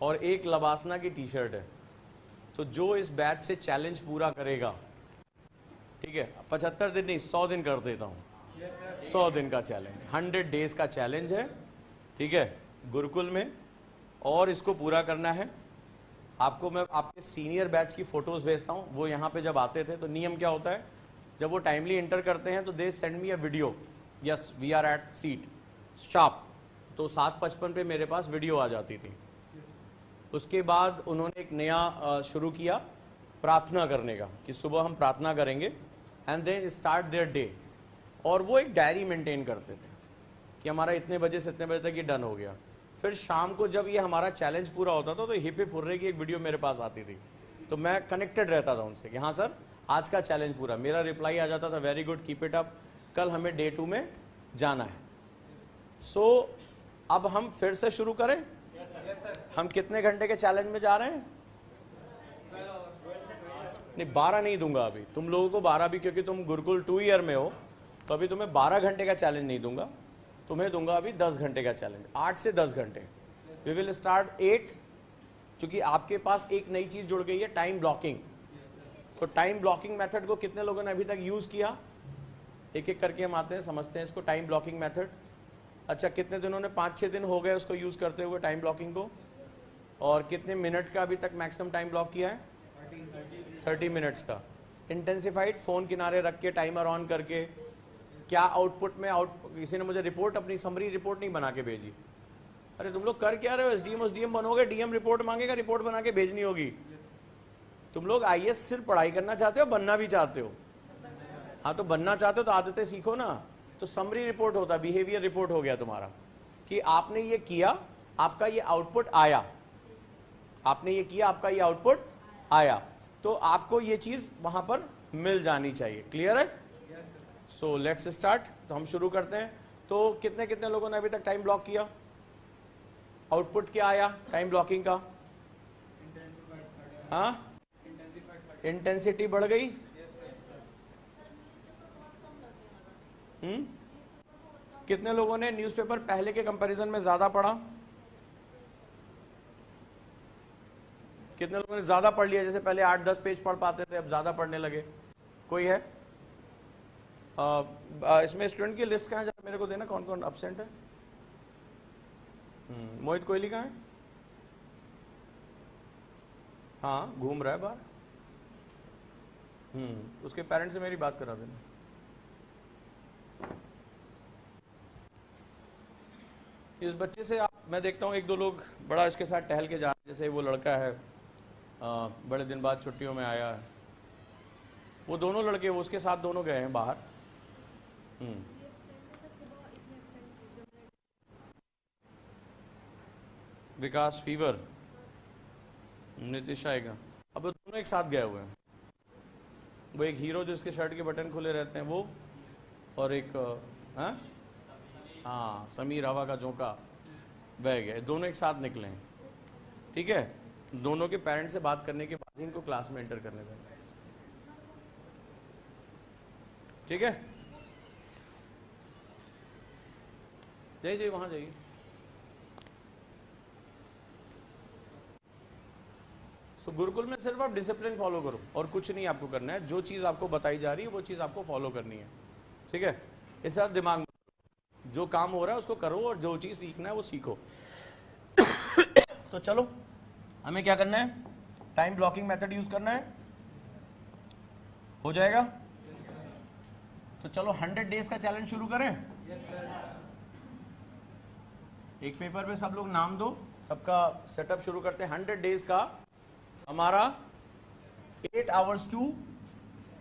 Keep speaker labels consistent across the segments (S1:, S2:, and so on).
S1: और एक लबासना की टी शर्ट है। तो जो इस बैच से चैलेंज पूरा करेगा, ठीक है, 75 दिन नहीं 100 दिन कर देता हूँ, 100 दिन का चैलेंज, 100 डेज का चैलेंज है, ठीक है, गुरुकुल में। और इसको पूरा करना है। आपको मैं आपके सीनियर बैच की फ़ोटोज़ भेजता हूँ। वो यहाँ पे जब आते थे तो नियम क्या होता है, जब वो टाइमली इंटर करते हैं तो they send me a video, yes we are at seat sharp. तो 7:55 पे मेरे पास वीडियो आ जाती थी। उसके बाद उन्होंने एक नया शुरू किया प्रार्थना करने का, कि सुबह हम प्रार्थना करेंगे and then start their day. और वो एक डायरी मेंटेन करते थे कि हमारा इतने बजे से इतने बजे तक ये डन हो गया। फिर शाम को जब ये हमारा चैलेंज पूरा होता था तो हिप हिप हुर्रे की एक वीडियो मेरे पास आती थी। तो मैं कनेक्टेड रहता था उनसे कि हाँ सर आज का चैलेंज पूरा। मेरा रिप्लाई आ जाता था, very good, keep it up, कल हमें डे 2 में जाना है। सो अब हम फिर से शुरू करें। हम कितने घंटे के चैलेंज में जा रहे हैं? नहीं 12 नहीं दूंगा अभी तुम लोगों को, 12 भी, क्योंकि तुम गुरुकुल 2 ईयर में हो, तो अभी तुम्हें 12 घंटे का चैलेंज नहीं दूंगा, तुम्हें दूंगा अभी 10 घंटे का चैलेंज, 8 से 10 घंटे। वी विल स्टार्ट 8, क्योंकि आपके पास एक नई चीज जुड़ गई है, टाइम ब्लॉकिंग। तो टाइम ब्लॉकिंग मेथड को कितने लोगों ने अभी तक यूज किया? एक एक करके हम आते हैं, समझते हैं इसको, टाइम ब्लॉकिंग मेथड। अच्छा, कितने दिनों ने 5-6 दिन हो गए उसको यूज करते हुए टाइम ब्लॉकिंग को? और कितने मिनट का अभी तक मैक्सिमम टाइम ब्लॉक किया है? 30 मिनट्स का। इंटेंसिफाइड, फोन किनारे रख के टाइमर ऑन करके। क्या आउटपुट में किसी ने मुझे रिपोर्ट, अपनी समरी रिपोर्ट नहीं बना के भेजी। अरे तुम लोग कर क्या रहे हो? एसडीएम बनोगे, डीएम रिपोर्ट मांगेगा, रिपोर्ट बना के भेजनी होगी। तुम लोग आईएएस सिर्फ पढ़ाई करना चाहते हो, बनना भी चाहते हो? हाँ, तो बनना चाहते हो तो आदतें सीखो ना। तो समरी रिपोर्ट होता, बिहेवियर रिपोर्ट हो गया तुम्हारा, कि आपने ये किया, आपका ये आउटपुट आया, आपने ये किया, आपका ये आउटपुट आया, तो आपको ये चीज वहां पर मिल जानी चाहिए। क्लियर है? So let's start. तो हम शुरू करते हैं। तो कितने कितने लोगों ने अभी तक टाइम ब्लॉक किया? आउटपुट क्या आया टाइम ब्लॉकिंग का? हाँ, इंटेंसिटी बढ़ गई। कितने लोगों ने न्यूज़पेपर पहले के कंपैरिजन में ज्यादा पढ़ा? कितने लोगों ने ज्यादा पढ़ लिया? जैसे पहले 8-10 पेज पढ़ पाते थे, अब ज्यादा पढ़ने लगे। कोई है? इसमें स्टूडेंट की लिस्ट कहाँ है, जरा मेरे को देना, कौन कौन एब्सेंट है? मोहित कोहली कहाँ है? हाँ, घूम रहा है बाहर। उसके पेरेंट्स से मेरी बात करा देना। इस बच्चे से मैं देखता हूँ 1-2 लोग बड़ा इसके साथ टहल के जा रहे हैं। जैसे वो लड़का है, बड़े दिन बाद छुट्टियों में आया है। वो दोनों लड़के, वो उसके साथ दोनों गए हैं बाहर। विकास फीवर, नीतीश आएगा। अब वो दोनों एक साथ गए हुए हैं। वो एक हीरो जिसके शर्ट के बटन खुले रहते हैं वो, और एक हाँ समीर हवा का झोंका बह गया। दोनों एक साथ निकले हैं, ठीक है। दोनों के पेरेंट्स से बात करने के बाद ही इनको क्लास में एंटर करने देंगे, ठीक है। जाइए वहां जाइए। तो गुरुकुल में सिर्फ आप डिसिप्लिन फॉलो करो और कुछ नहीं आपको करना है। जो चीज़ आपको बताई जा रही है वो चीज़ आपको फॉलो करनी है, ठीक है। इस साथ दिमाग में जो काम हो रहा है उसको करो और जो चीज़ सीखना है वो सीखो। तो चलो, हमें क्या करना है? टाइम ब्लॉकिंग मेथड यूज करना है। हो जाएगा? तो चलो 100 डेज का चैलेंज शुरू करें। एक पेपर पे सब लोग नाम दो, सबका सेटअप शुरू करते हैं। 100 डेज का हमारा 8 hours to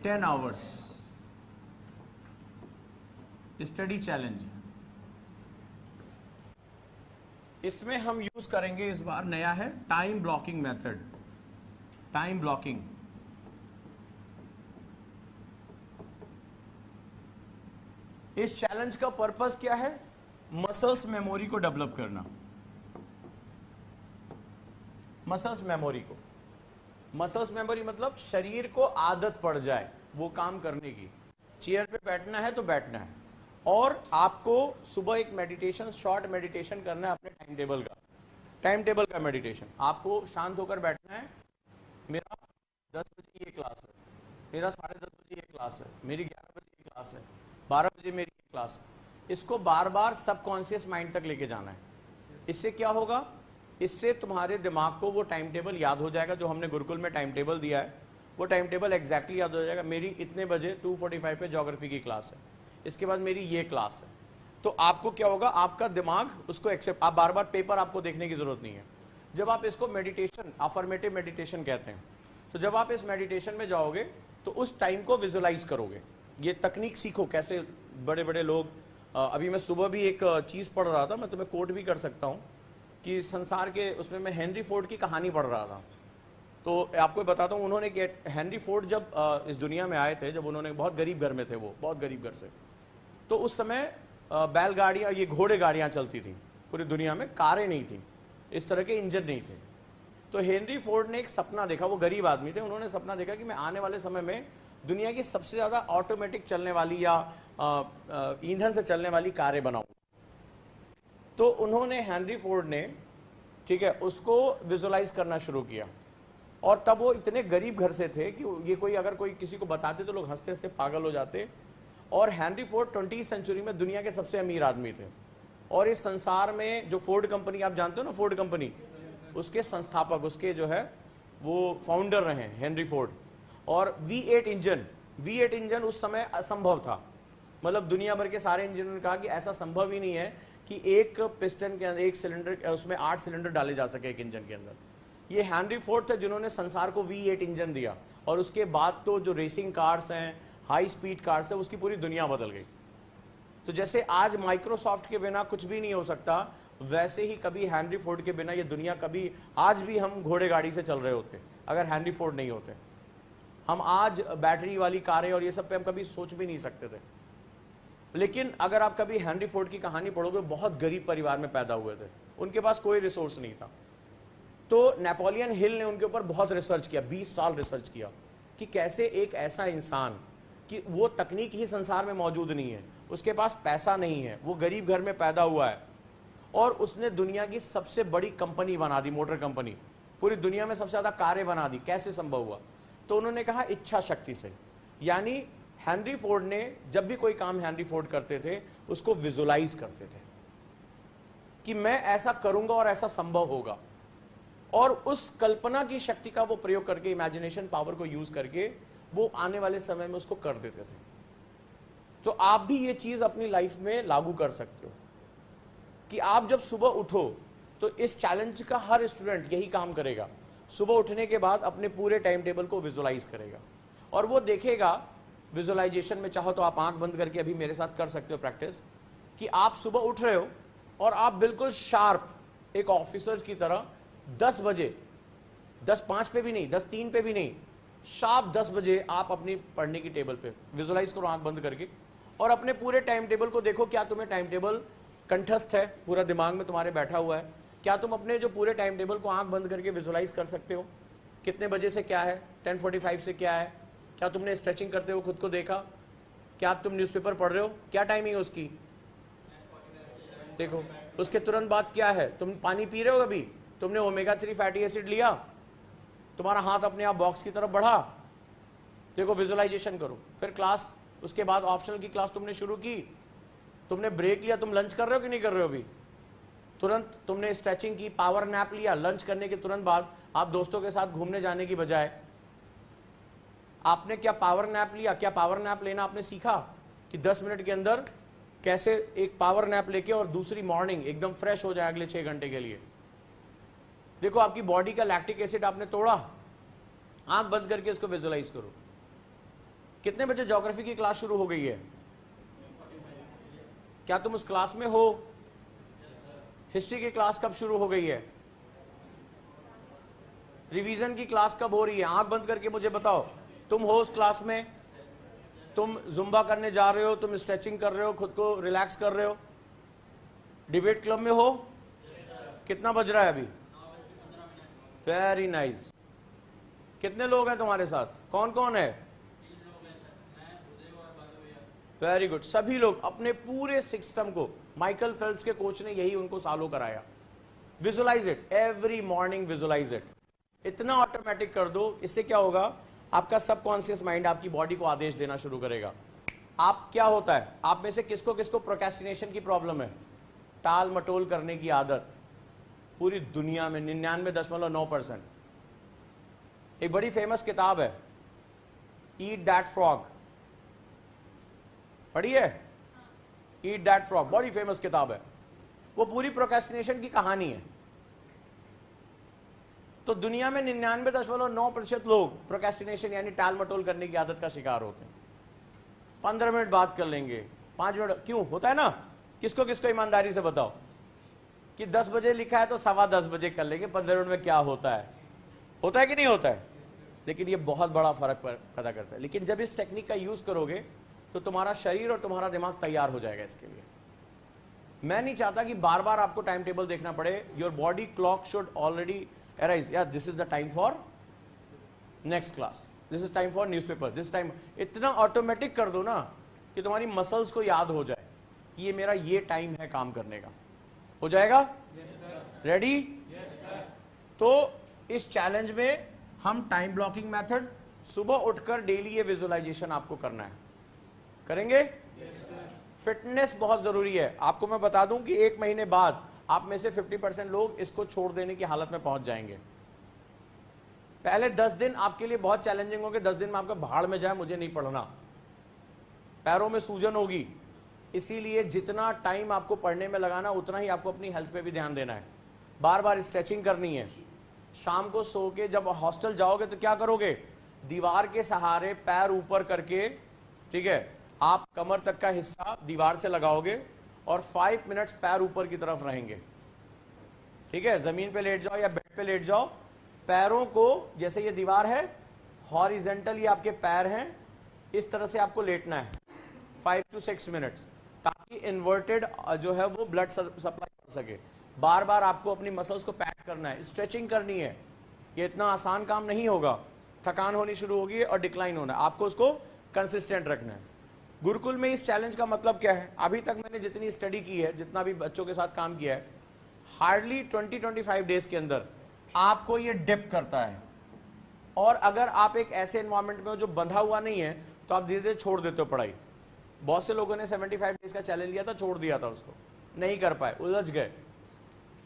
S1: 10 hours study challenge. इसमें हम यूज करेंगे, इस बार नया है, time blocking method. Time blocking, इस चैलेंज का पर्पस क्या है? मसल्स मेमोरी को डेवलप करना। मसल्स मेमोरी को, मसल्स मेमोरी मतलब शरीर को आदत पड़ जाए वो काम करने की। चेयर पे बैठना है तो बैठना है, और आपको सुबह एक मेडिटेशन, शॉर्ट मेडिटेशन करना है अपने टाइम टेबल का। टाइम टेबल का मेडिटेशन। आपको शांत होकर बैठना है। मेरा 10 बजे ये क्लास है, मेरा 10:30 बजे ये क्लास है, मेरी 11 बजे ये क्लास है, 12 बजे मेरी ये क्लास है। इसको बार बार सबकॉन्शियस माइंड तक लेके जाना है। इससे क्या होगा, इससे तुम्हारे दिमाग को वो टाइम टेबल याद हो जाएगा जो हमने गुरुकुल में टाइम टेबल दिया है, वो टाइम टेबल एग्जैक्टली याद हो जाएगा। मेरी इतने बजे 2:45 पे ज्योग्राफी की क्लास है, इसके बाद मेरी ये क्लास है। तो आपको क्या होगा, आपका दिमाग उसको एक्सेप्ट, आप बार बार पेपर आपको देखने की जरूरत नहीं है। जब आप इसको मेडिटेशन, अफर्मेटिव मेडिटेशन कहते हैं, तो जब आप इस मेडिटेशन में जाओगे तो उस टाइम को विजुलाइज करोगे। ये तकनीक सीखो कैसे बड़े बड़े लोग, अभी मैं सुबह भी एक चीज़ पढ़ रहा था, मैं तुम्हें कोट भी कर सकता हूँ कि संसार के उसमें मैं हेनरी फोर्ड की कहानी पढ़ रहा था। तो आपको बताता हूँ, उन्होंने हेनरी फोर्ड जब इस दुनिया में आए थे, जब उन्होंने बहुत गरीब घर में थे, वो बहुत गरीब घर से, तो उस समय बैलगाड़ियाँ, ये घोड़े गाड़ियाँ चलती थी पूरी दुनिया में, कारें नहीं थी, इस तरह के इंजन नहीं थे। तो हेनरी फोर्ड ने एक सपना देखा, वो गरीब आदमी थे, उन्होंने सपना देखा कि मैं आने वाले समय में दुनिया की सबसे ज़्यादा ऑटोमेटिक चलने वाली या ईंधन से चलने वाली कारें बनाऊँ। तो उन्होंने, हेनरी फोर्ड ने, ठीक है, उसको विजुलाइज करना शुरू किया। और तब वो इतने गरीब घर से थे कि ये कोई, अगर कोई किसी को बताते तो लोग हंसते हंसते पागल हो जाते। और हेनरी फोर्ड 20वीं सेंचुरी में दुनिया के सबसे अमीर आदमी थे। और इस संसार में जो फोर्ड कंपनी आप जानते हो ना, फोर्ड कंपनी, उसके संस्थापक, उसके जो है वो फाउंडर रहे हेनरी फोर्ड। और V8 इंजन उस समय असंभव था, मतलब दुनिया भर के सारे इंजीनियर ने कहा कि ऐसा संभव ही नहीं है कि एक पिस्टन के अंदर, एक सिलेंडर, उसमें 8 सिलेंडर डाले जा सके एक इंजन के अंदर। ये हेनरी फोर्ड थे जिन्होंने संसार को V8 इंजन दिया। और उसके बाद तो जो रेसिंग कार्स हैं, हाई स्पीड कार्स है, उसकी पूरी दुनिया बदल गई। तो जैसे आज माइक्रोसॉफ्ट के बिना कुछ भी नहीं हो सकता, वैसे ही कभी हेनरी फोर्ड के बिना ये दुनिया, कभी आज भी हम घोड़े गाड़ी से चल रहे होते अगर हेनरी फोर्ड नहीं होते। हम आज बैटरी वाली कारें और ये सब पे हम कभी सोच भी नहीं सकते थे। लेकिन अगर आप कभी हेनरी फोर्ड की कहानी पढ़ोगे, बहुत गरीब परिवार में पैदा हुए थे, उनके पास कोई रिसोर्स नहीं था। तो नेपोलियन हिल ने उनके ऊपर बहुत रिसर्च किया, 20 साल रिसर्च किया कि कैसे एक ऐसा इंसान, कि वो तकनीक ही संसार में मौजूद नहीं है, उसके पास पैसा नहीं है, वो गरीब घर में पैदा हुआ है, और उसने दुनिया की सबसे बड़ी कंपनी बना दी, मोटर कंपनी, पूरी दुनिया में सबसे ज़्यादा कारें बना दी, कैसे संभव हुआ? तो उन्होंने कहा इच्छा शक्ति से। यानी हेनरी फोर्ड ने जब भी कोई काम हेनरी फोर्ड करते थे, उसको विजुलाइज करते थे कि मैं ऐसा करूंगा और ऐसा संभव होगा। और उस कल्पना की शक्ति का वो प्रयोग करके, इमेजिनेशन पावर को यूज करके, वो आने वाले समय में उसको कर देते थे। तो आप भी ये चीज अपनी लाइफ में लागू कर सकते हो कि आप जब सुबह उठो, तो इस चैलेंज का हर स्टूडेंट यही काम करेगा। सुबह उठने के बाद अपने पूरे टाइम टेबल को विजुलाइज करेगा, और वो देखेगा विजुलाइजेशन में। चाहो तो आप आंख बंद करके अभी मेरे साथ कर सकते हो प्रैक्टिस, कि आप सुबह उठ रहे हो और आप बिल्कुल शार्प एक ऑफिसर की तरह 10 बजे, 10:05 पे भी नहीं, 10:03 पे भी नहीं, शार्प 10 बजे आप अपनी पढ़ने की टेबल पे विजुलाइज करो आंख बंद करके, और अपने पूरे टाइम टेबल को देखो। क्या तुम्हें टाइम टेबल कंठस्थ है, पूरा दिमाग में तुम्हारे बैठा हुआ है? क्या तुम अपने जो पूरे टाइम टेबल को आंख बंद करके विजुलाइज कर सकते हो? कितने बजे से क्या है, 10:45 से क्या है? क्या तुमने स्ट्रेचिंग करते हो खुद को देखा? क्या तुम न्यूज़पेपर पढ़ रहे हो? क्या टाइमिंग है उसकी? देखो, उसके तुरंत बाद क्या है? तुम पानी पी रहे हो? अभी तुमने ओमेगा 3 फैटी एसिड लिया, तुम्हारा हाथ अपने आप बॉक्स की तरफ बढ़ा, देखो विजुलाइजेशन करो। फिर क्लास, उसके बाद ऑप्शनल की क्लास तुमने शुरू की, तुमने ब्रेक लिया, तुम लंच कर रहे हो कि नहीं कर रहे हो? अभी तुरंत तुमने स्ट्रेचिंग की, पावर नैप लिया, लंच करने के तुरंत बाद आप दोस्तों के साथ घूमने जाने की बजाय आपने क्या पावर नैप लिया? क्या पावर नैप लेना आपने सीखा कि 10 मिनट के अंदर कैसे एक पावर नैप लेके और दूसरी मॉर्निंग एकदम फ्रेश हो जाए अगले 6 घंटे के लिए? देखो, आपकी बॉडी का लैक्टिक एसिड आपने तोड़ा। आंख बंद करके इसको विजुलाइज करो। कितने बजे ज्योग्राफी की क्लास शुरू हो गई है? क्या तुम उस क्लास में हो? हिस्ट्री की क्लास कब शुरू हो गई है? रिवीजन की क्लास कब हो रही है? आंख बंद करके मुझे बताओ, तुम हो उस क्लास में? तुम जुम्बा करने जा रहे हो, तुम स्ट्रेचिंग कर रहे हो, खुद को रिलैक्स कर रहे हो, डिबेट क्लब में हो? कितना बज रहा है अभी? Very nice. कितने लोग हैं तुम्हारे साथ? कौन कौन है? Very good. सभी लोग अपने पूरे सिस्टम को, माइकल फेल्प्स के कोच ने यही उनको सालों कराया visualise it every morning, visualise it. इतना ऑटोमेटिक कर दो, इससे क्या होगा, आपका सबकॉन्शियस माइंड आपकी बॉडी को आदेश देना शुरू करेगा। आप क्या होता है, आप में से किसको किसको प्रोक्रेस्टिनेशन की प्रॉब्लम है, टाल मटोल करने की आदत? पूरी दुनिया में 99.9%। एक बड़ी फेमस किताब है ईट दैट फ्रॉग, पढ़ी है? ईट दैट फ्रॉग बड़ी फेमस किताब है, वो पूरी प्रोक्रेस्टिनेशन की कहानी है। तो दुनिया में 99.9% लोग प्रोक्रेस्टिनेशन यानी टाल मटोल करने की आदत का शिकार होते हैं। 15 मिनट बात कर लेंगे, 5 मिनट, क्यों होता है ना? किसको किसको ईमानदारी से बताओ कि 10 बजे लिखा है तो 10:15 बजे कर लेंगे, 15 मिनट में क्या होता है? होता है कि नहीं होता है? लेकिन ये बहुत बड़ा फर्क पैदा करता है। लेकिन जब इस टेक्निक का यूज करोगे तो तुम्हारा शरीर और तुम्हारा दिमाग तैयार हो जाएगा इसके लिए। मैं नहीं चाहता कि बार बार आपको टाइम टेबल देखना पड़े। Your body clock should already arise, या this is the time for next class, this is time for newspaper, this time. इतना ऑटोमेटिक कर दो ना कि तुम्हारी मसल्स को याद हो जाए कि ये मेरा ये टाइम है काम करने का। हो जाएगा? रेडी? तो इस चैलेंज में हम टाइम ब्लॉकिंग मेथड, सुबह उठकर डेली ये विजुअलाइजेशन आपको करना है। करेंगे? फिटनेस बहुत जरूरी है। आपको मैं बता दूं कि 1 महीने बाद आप में से 50% लोग इसको छोड़ देने की हालत में पहुंच जाएंगे। पहले 10 दिन आपके लिए बहुत चैलेंजिंग होंगे। 10 दिन में आपका भाड़ में जाए, मुझे नहीं पढ़ना, पैरों में सूजन होगी। इसीलिए जितना टाइम आपको पढ़ने में लगाना, उतना ही आपको अपनी हेल्थ पे भी ध्यान देना है। बार बार स्ट्रेचिंग करनी है। शाम को सो के जब हॉस्टल जाओगे तो क्या करोगे? दीवार के सहारे पैर ऊपर करके, ठीक है, आप कमर तक का हिस्सा दीवार से लगाओगे और 5 मिनट्स पैर ऊपर की तरफ रहेंगे। ठीक है, जमीन पे लेट जाओ या बेड पे लेट जाओ, पैरों को, जैसे ये दीवार है, हॉरिजेंटली आपके पैर हैं, इस तरह से आपको लेटना है 5 to 6 मिनट्स, ताकि इन्वर्टेड जो है वो ब्लड सप्लाई कर सके। बार बार आपको अपनी मसल्स को पैक करना है, स्ट्रेचिंग करनी है। ये इतना आसान काम नहीं होगा, थकान होनी शुरू होगी और डिक्लाइन होना है। आपको उसको कंसिस्टेंट रखना है। गुरुकुल में इस चैलेंज का मतलब क्या है? अभी तक मैंने जितनी स्टडी की है, जितना भी बच्चों के साथ काम किया है, हार्डली 20-25 डेज के अंदर आपको ये डिप करता है। और अगर आप एक ऐसे एनवायरनमेंट में हो जो बंधा हुआ नहीं है, तो आप धीरे धीरे छोड़ देते हो पढ़ाई। बहुत से लोगों ने 75 डेज का चैलेंज लिया था, छोड़ दिया था, उसको नहीं कर पाए, उलझ गए।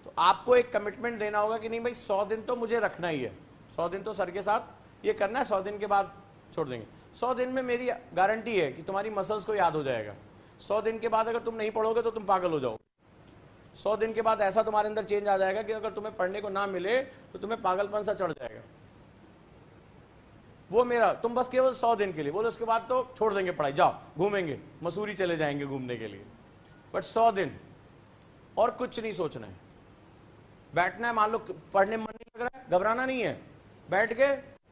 S1: तो आपको एक कमिटमेंट देना होगा कि नहीं भाई, 100 दिन तो मुझे रखना ही है, 100 दिन तो सर के साथ ये करना है, 100 दिन के बाद छोड़ देंगे। 100 दिन में मेरी गारंटी है कि तुम्हारी मसल्स को याद हो जाएगा। 100 दिन के बाद अगर तुम नहीं पढ़ोगे तो तुम पागल हो जाओगे। 100 दिन के बाद ऐसा तुम्हारे अंदर चेंज आ जाएगा कि अगर तुम्हें पढ़ने को ना मिले तो तुम्हें पागलपन सा चढ़ जाएगा। वो मेरा, तुम बस केवल 100 दिन के लिए बोलो, उसके बाद तो छोड़ देंगे पढ़ाई, जाओ घूमेंगे, मसूरी चले जाएंगे घूमने के लिए। बट 100 दिन और कुछ नहीं सोचना है, बैठना है। मान लो पढ़ने में मन नहीं लग रहा है, घबराना नहीं है, बैठ के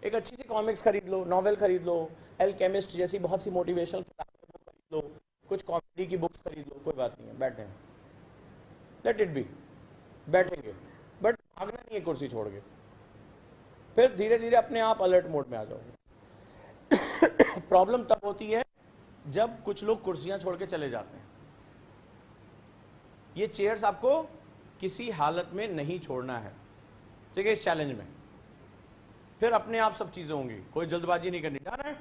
S1: एक अच्छी सी कॉमिक्स खरीद लो, नॉवेल खरीद लो, एल्केमिस्ट जैसी बहुत सी मोटिवेशनल किताबें खरीद लो, कुछ कॉमेडी की बुक्स खरीद लो, कोई बात नहीं है, बैठे हैं, लेट इट बी, बैठेंगे, बट भागना नहीं है कुर्सी छोड़ के। फिर धीरे धीरे अपने आप अलर्ट मोड में आ जाओगे। प्रॉब्लम तब होती है जब कुछ लोग कुर्सियां छोड़ के चले जाते हैं। ये चेयर्स आपको किसी हालत में नहीं छोड़ना है, ठीक है, इस चैलेंज में। फिर अपने आप सब चीजें होंगी, कोई जल्दबाजी नहीं करनी, डन है।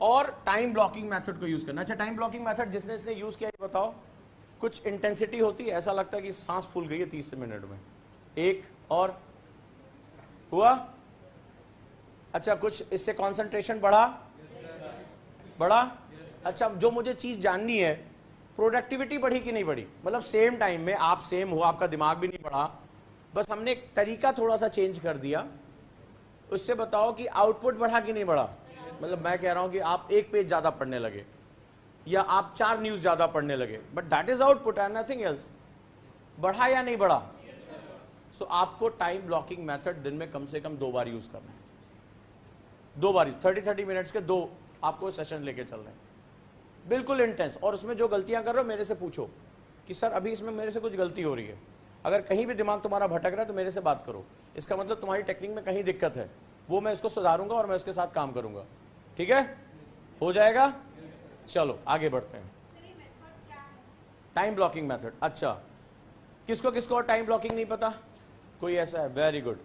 S1: और टाइम ब्लॉकिंग मेथड को यूज करना। अच्छा, टाइम ब्लॉकिंग मेथड जिसने इसने यूज किया ये बताओ। कुछ इंटेंसिटी होती है, ऐसा लगता है कि सांस फूल गई है 30 मिनट में। एक और हुआ? अच्छा, कुछ इससे कंसंट्रेशन बढ़ा? बढ़ा? अच्छा, जो मुझे चीज जाननी है, प्रोडक्टिविटी बढ़ी कि नहीं बढ़ी? मतलब सेम टाइम में आप सेम हो, आपका दिमाग भी नहीं बढ़ा, बस हमने एक तरीका थोड़ा सा चेंज कर दिया। उससे बताओ कि आउटपुट बढ़ा कि नहीं बढ़ा? मतलब मैं कह रहा हूं कि आप 1 पेज ज्यादा पढ़ने लगे या आप 4 न्यूज ज्यादा पढ़ने लगे, but that is output and nothing else. बढ़ा या नहीं बढ़ा? सो आपको टाइम ब्लॉकिंग मेथड दिन में कम से कम 2 बार यूज करना है। 2 बार, 30-30 मिनट्स के 2 आपको सेशन लेके चल रहे हैं, बिल्कुल इंटेंस। और उसमें जो गलतियां कर रहे हो मेरे से पूछो कि सर अभी इसमें मेरे से कुछ गलती हो रही है। अगर कहीं भी दिमाग तुम्हारा भटक रहा है तो मेरे से बात करो, इसका मतलब तुम्हारी टेक्निक में कहीं दिक्कत है, वो मैं इसको सुधारूंगा और मैं उसके साथ काम करूंगा। ठीक है, हो जाएगा? चलो आगे बढ़ते हैं। Time blocking method. अच्छा, किसको किसको और टाइम ब्लॉकिंग नहीं पता? कोई ऐसा है? Very good.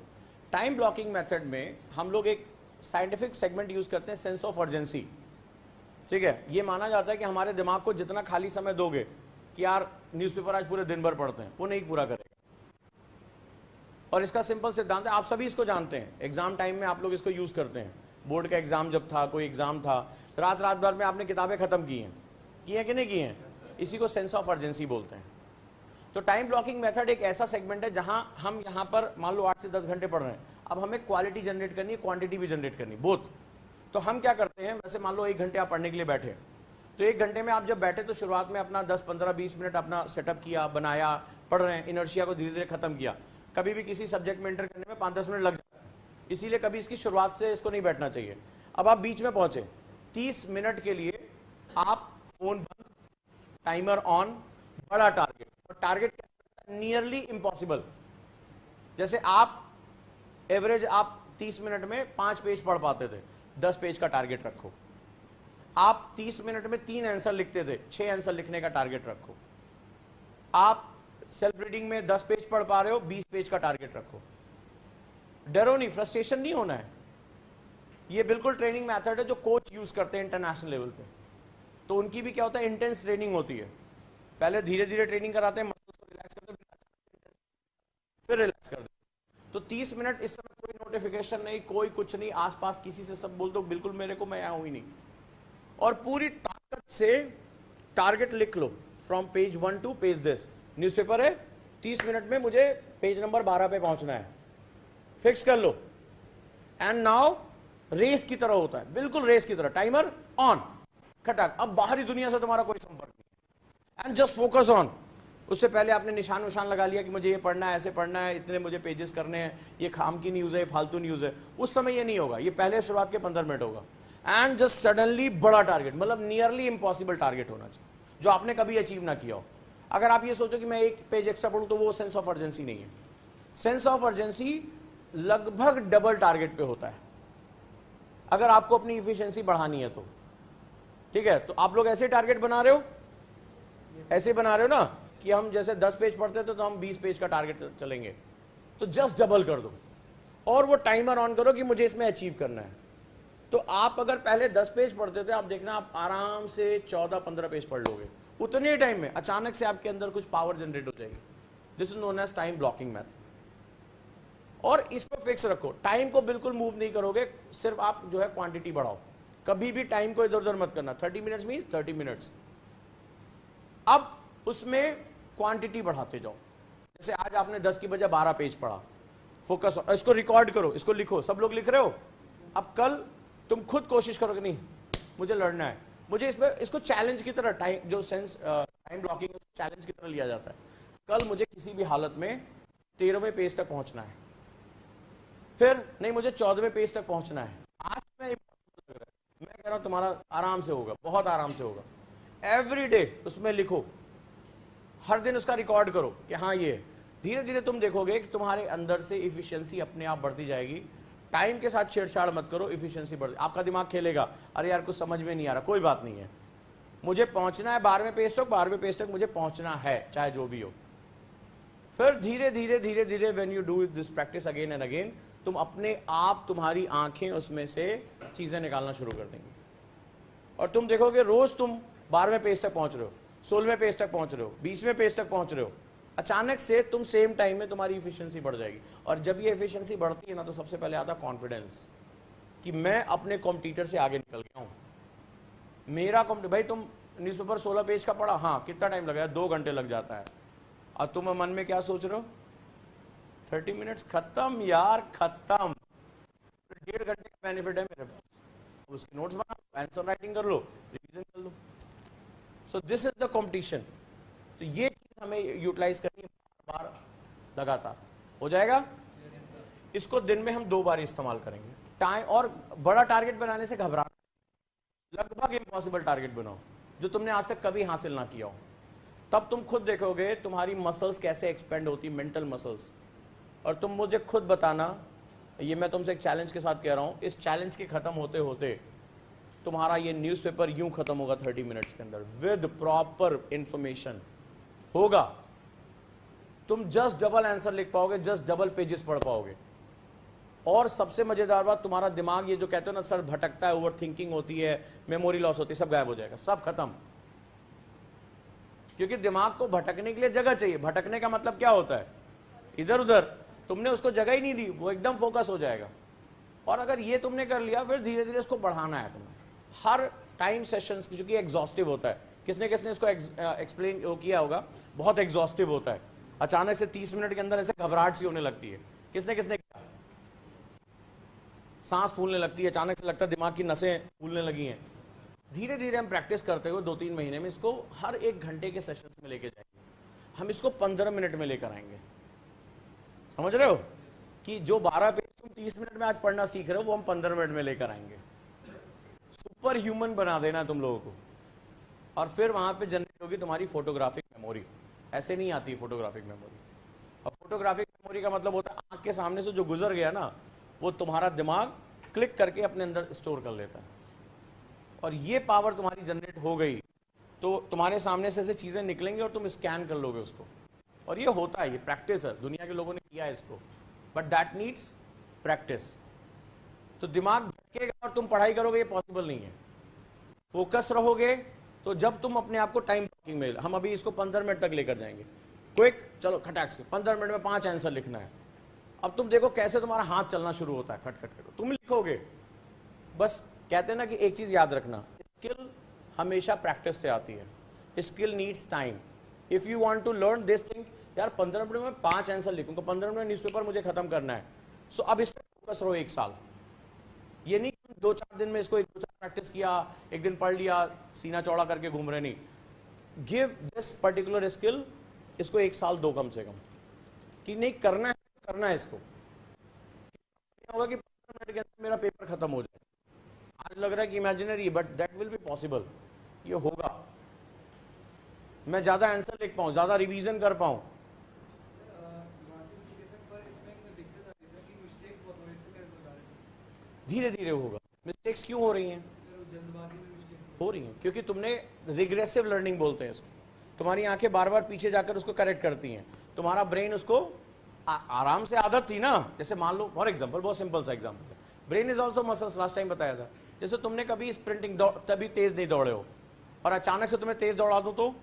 S1: Time blocking method में हम लोग एक साइंटिफिक सेगमेंट यूज करते हैं, सेंस ऑफ अर्जेंसी। ठीक है, ये माना जाता है कि हमारे दिमाग को जितना खाली समय दोगे कि यार न्यूज़पेपर आज पूरे दिन भर पढ़ते हैं, वो नहीं पूरा करेगा। और इसका सिंपल सिद्धांत है, आप सभी इसको जानते हैं, एग्जाम टाइम में आप लोग इसको यूज करते हैं। बोर्ड का एग्जाम जब था, कोई एग्जाम था, रात रात भर में आपने किताबें खत्म की हैं कि नहीं की हैं? इसी को सेंस ऑफ अर्जेंसी बोलते हैं। तो टाइम ब्लॉकिंग मेथड एक ऐसा सेगमेंट है जहां हम यहां पर मान लो 8 से 10 घंटे पढ़ रहे हैं, अब हमें क्वालिटी जनरेट करनी है, क्वांटिटी भी जनरेट करनी, बोथ। तो हम क्या करते हैं, वैसे मान लो 1 घंटे आप पढ़ने के लिए बैठे, तो 1 घंटे में आप जब बैठे तो शुरुआत में अपना 10, 15, 20 मिनट अपना सेटअप किया, बनाया, पढ़ रहे हैं, इनर्शिया को धीरे धीरे खत्म किया। कभी भी किसी सब्जेक्ट में एंटर करने में 5-10 मिनट लग जाते हैं, इसीलिए कभी इसकी शुरुआत से इसको नहीं बैठना चाहिए। अब आप बीच में पहुंचे, 30 मिनट के लिए आप फोन बंद, टाइमर ऑन, बड़ा टारगेट। और टारगेट नियरली इम्पॉसिबल। जैसे आप एवरेज आप 30 मिनट में 5 पेज पढ़ पाते थे, 10 पेज का टारगेट रखो। आप 30 मिनट में 3 आंसर लिखते थे, 6 आंसर लिखने का टारगेट रखो। आप सेल्फ रीडिंग में 10 पेज पढ़ पा रहे हो, 20 पेज का टारगेट रखो। डरो नहीं, फ्रस्ट्रेशन नहीं होना है। ये बिल्कुल ट्रेनिंग मेथड है जो कोच यूज करते हैं इंटरनेशनल लेवल पे। तो उनकी भी क्या होता है, इंटेंस ट्रेनिंग होती है। पहले धीरे धीरे ट्रेनिंग कराते हैं, मसल्स को रिलैक्स करते हैं, फिर रिलैक्स कर देते। तो 30 मिनट इस समय कोई नोटिफिकेशन नहीं, कोई कुछ नहीं, आसपास किसी से सब बोल दो बिल्कुल मेरे को, मैं यहाँ हुई नहीं, और पूरी ताकत से टारगेट लिख लो, from page 1 to page this. Newspaper है, 30 मिनट में मुझे पेज नंबर 12 पे पहुंचना है, फिक्स कर लो। एंड नाउ रेस की तरह होता है, बिल्कुल रेस की तरह, टाइमर ऑन, खटाक। अब बाहरी दुनिया से तुम्हारा कोई संपर्क नहीं, एंड जस्ट फोकस ऑन। उससे पहले आपने निशान विशान लगा लिया कि मुझे ये पढ़ना है, ऐसे पढ़ना है, इतने मुझे पेजेस करने हैं, ये खाम की न्यूज़ है, फालतू न्यूज़ है। उस समय ये नहीं होगा, ये पहले शुरुआत के 15 मिनट होगा। एंड जस्ट सडनली बड़ा टारगेट, मतलब नियरली इम्पॉसिबल टारगेट होना चाहिए जो आपने कभी अचीव ना किया हो। अगर आप ये सोचो कि मैं 1 पेज एक्स्ट्रा पढ़ूं, तो वो सेंस ऑफ अर्जेंसी नहीं है। सेंस ऑफ अर्जेंसी लगभग डबल टारगेट पे होता है, अगर आपको अपनी इफिशिएंसी बढ़ानी है तो। ठीक है, तो आप लोग ऐसे टारगेट बना रहे हो, ऐसे बना रहे हो ना कि हम जैसे 10 पेज पढ़ते थे तो हम 20 पेज का टारगेट चलेंगे, तो जस्ट डबल कर दो और वो टाइमर ऑन करो कि मुझे इसमें अचीव करना है। तो आप अगर पहले 10 पेज पढ़ते थे, आप देखना आप आराम से 14-15 पेज पढ़ लोगे। उतने टाइम में अचानक से आपके अंदर कुछ पावर जनरेट हो जाएगी। This is known as time blocking method. और इसको फिक्स रखो, टाइम को बिल्कुल मूव नहीं करोगे, सिर्फ आप जो है क्वांटिटी बढ़ाओ, कभी भी टाइम को इधर उधर मत करना। 30 मिनट्स मीन्स 30 मिनट्स। अब उसमें क्वांटिटी बढ़ाते जाओ। जैसे आज आपने 10 की बजाय 12 पेज पढ़ा, फोकस, इसको रिकॉर्ड करो, इसको लिखो, सब लोग लिख रहे हो। अब कल तुम खुद कोशिश करो कि नहीं मुझे लड़ना है, मुझे इसमें, इसको चैलेंज की तरह, टाइम जो सेंस टाइम ब्लॉकिंग चैलेंज की तरह लिया जाता है। कल मुझे किसी भी हालत में 13वें पेज तक पहुंचना है, फिर नहीं मुझे 14वें पेज तक पहुंचना है। आज मैं कह रहा हूं तुम्हारा आराम से होगा, बहुत आराम से होगा। एवरी डे उसमें लिखो, हर दिन उसका रिकॉर्ड करो कि हाँ ये। धीरे धीरे तुम देखोगे कि तुम्हारे अंदर से इफिशियंसी अपने आप बढ़ती जाएगी। टाइम के साथ छेड़छाड़ मत करो, इफिशियंसी बढ़, आपका दिमाग खेलेगा, अरे यार कुछ समझ में नहीं आ रहा, कोई बात नहीं है, मुझे पहुंचना है 12वें पेज तक, 12वें पेज तक मुझे पहुंचना है, चाहे जो भी हो। फिर धीरे धीरे धीरे धीरे when you do this practice again and again, तुम अपने आप, तुम्हारी आंखें उसमें से चीजें निकालना शुरू कर देंगी और तुम देखोगे रोज तुम 12वें पेज तक पहुंच रहे हो, 16वें पेज तक पहुंच रहे हो, 20वें पेज तक पहुंच रहे हो। अचानक से तुम सेम टाइम में तुम्हारी इफिशिएंसी बढ़ जाएगी। और जब ये इफिशिएंसी बढ़ती है ना, तो सबसे पहले आता कॉन्फिडेंस कि मैं अपने कॉम्पिटिटर से आगे निकल गया हूं। मेरा भाई तुम न्यूज़पेपर 16 पेज का पढ़ा, हाँ कितना टाइम लगा, 2 घंटे लग जाता है, और तुम मन में क्या सोच रहे हो, 30 मिनट्स खत्म यार, खत्म। 1.5 घंटे का बेनिफिट है मेरे पास, उसके नोट्स बना, आंसर राइटिंग कर लो, रिवीजन कर लो। So this is the competition. तो ये चीज हमें यूटिलाइज करनी है बार लगातार, हो जाएगा। इसको दिन में हम 2 बार इस्तेमाल करेंगे। टाइम और बड़ा टारगेट बनाने से घबराना, लगभग इम्पॉसिबल टारगेट बनाओ जो तुमने आज तक कभी हासिल ना किया हो। तब तुम खुद देखोगे तुम्हारी मसल्स कैसे एक्सपेंड होती, मेंटल मसल्स। और तुम मुझे खुद बताना, ये मैं तुमसे एक चैलेंज के साथ कह रहा हूं, इस चैलेंज के खत्म होते होते तुम्हारा ये न्यूज़पेपर यूं खत्म होगा 30 मिनट्स के अंदर, विद प्रॉपर इंफॉर्मेशन होगा। तुम जस्ट डबल आंसर लिख पाओगे, जस्ट डबल पेजेस पढ़ पाओगे। और सबसे मजेदार बात, तुम्हारा दिमाग ये जो कहते हो ना सर भटकता है, ओवर थिंकिंग होती है, मेमोरी लॉस होती है, सब गायब हो जाएगा, सब खत्म। क्योंकि दिमाग को भटकने के लिए जगह चाहिए। भटकने का मतलब क्या होता है? इधर उधर। तुमने उसको जगह ही नहीं दी, वो एकदम फोकस हो जाएगा। और अगर ये तुमने कर लिया, फिर धीरे धीरे इसको बढ़ाना है तुम्हें। हर टाइम सेशंस जो कि एग्जॉस्टिव होता है, किसने किसने इसको एक्सप्लेन किया होगा, बहुत एग्जॉस्टिव होता है। अचानक से 30 मिनट के अंदर ऐसे घबराहट सी होने लगती है, किसने किसने किया? सांस फूलने लगती है, अचानक से लगता है दिमाग की नसें फूलने लगी हैं। धीरे धीरे हम प्रैक्टिस करते हुए 2-3 महीने में इसको हर 1 घंटे के सेशंस में लेके जाएंगे। हम इसको 15 मिनट में लेकर आएंगे। समझ रहे हो कि जो 12 पेज तुम 30 मिनट में आज पढ़ना सीख रहे हो, वो हम 15 मिनट में लेकर आएंगे। सुपर ह्यूमन बना देना तुम लोगों को। और फिर वहां पे जनरेट होगी तुम्हारी फोटोग्राफिक मेमोरी। ऐसे नहीं आती फोटोग्राफिक मेमोरी। और फोटोग्राफिक मेमोरी का मतलब होता है आंख के सामने से जो गुजर गया ना, वो तुम्हारा दिमाग क्लिक करके अपने अंदर स्टोर कर लेता है। और ये पावर तुम्हारी जनरेट हो गई तो तुम्हारे सामने से ऐसे चीजें निकलेंगी और तुम स्कैन कर लोगे उसको। और ये होता है, ये प्रैक्टिस है, दुनिया के लोगों ने किया है इसको, बट दैट नीड्स प्रैक्टिस। तो दिमाग भटकेगा और तुम पढ़ाई करोगे, ये पॉसिबल नहीं है। फोकस रहोगे तो जब तुम अपने आप को टाइम ब्लॉकिंग में, हम अभी इसको 15 मिनट तक लेकर जाएंगे, क्विक, चलो खटाक से 15 मिनट में 5 आंसर लिखना है। अब तुम देखो कैसे तुम्हारा हाथ चलना शुरू होता है, खट खट खट, तुम लिखोगे। बस कहते हैं ना कि एक चीज याद रखना, स्किल हमेशा प्रैक्टिस से आती है। Skill needs time. If you want to learn this thing, यार 15 मिनट में 5 आंसर लिखूंगा, 15 मिनट में न्यूज़पेपर मुझे खत्म करना है, सो अब इस पर फोकस रहो 1 साल। ये नहीं 2-4 दिन में इसको 1-2 प्रैक्टिस किया, एक दिन पढ़ लिया, सीना चौड़ा करके घूम रहे, नहीं। गिव दिस पर्टिकुलर स्किल, इसको 1 साल दो कम से कम, कि नहीं करना है इसको। होगा कि 15 मिनट के अंदर मेरा पेपर खत्म हो जाए। आज लग रहा है कि imaginary, but that will be possible. ये होगा, मैं ज्यादा आंसर लिख पाऊं, ज्यादा रिवीजन कर पाऊं। धीरे धीरे होगा। मिस्टेक्स क्यों हो रही हैं? हो रही हैं क्योंकि तुमने रिग्रेसिव लर्निंग बोलते हैं इसको। तुम्हारी आंखें बार बार पीछे जाकर उसको करेक्ट करती हैं, तुम्हारा ब्रेन उसको आराम से, आदत थी ना। जैसे मान लो फॉर एग्जांपल, बहुत सिंपल सा एग्जांपल है, brain is also muscles, last time बताया था। जैसे तुमने कभी स्प्रिंटिंग तभी तेज नहीं दौड़े हो, और अचानक से तुम्हें तेज दौड़ा दूं तो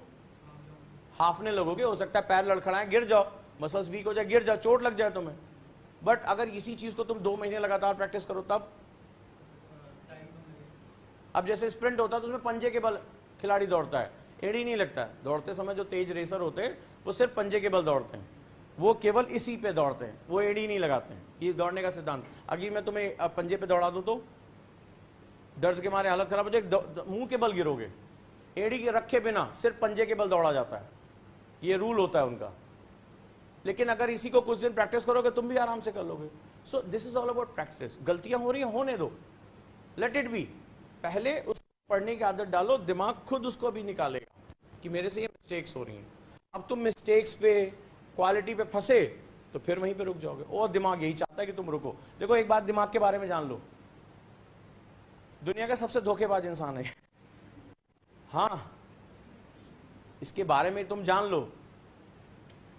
S1: हाफने लगोगे, हो सकता है पैर लड़खड़ाएं, गिर जाओ, मसल्स वीक हो जाए, गिर जाओ, चोट लग जाए तुम्हें। बट अगर इसी चीज को तुम 2 महीने लगातार प्रैक्टिस करो तब, अब जैसे स्प्रिंट होता है तो उसमें पंजे के बल खिलाड़ी दौड़ता है, एड़ी नहीं लगता है। दौड़ते समय जो तेज रेसर होते हैं वो सिर्फ पंजे के बल दौड़ते हैं, वो केवल इसी पे दौड़ते हैं, वो एड़ी नहीं लगाते हैं। ये दौड़ने का सिद्धांत। अगर मैं तुम्हें पंजे पे दौड़ा दूं तो दर्द के मारे हालत खराब हो जाए, मुंह के बल गिरोगे। एड़ी के रखे बिना सिर्फ पंजे के बल दौड़ा जाता है, ये रूल होता है उनका। लेकिन अगर इसी को कुछ दिन प्रैक्टिस करोगे तुम भी आराम से कर लोगे। सो this is all about practice. गलतियां हो रही हैं, होने दो, लेट इट बी। पहले उस पढ़ने की आदत डालो, दिमाग खुद उसको भी निकालेगा कि मेरे से ये मिस्टेक्स हो रही हैं। अब तुम मिस्टेक्स पे, क्वालिटी पे फंसे तो फिर वहीं पे रुक जाओगे, और दिमाग यही चाहता है कि तुम रुको। देखो एक बात दिमाग के बारे में जान लो, दुनिया का सबसे धोखेबाज इंसान है। हाँ, इसके बारे में तुम जान लो,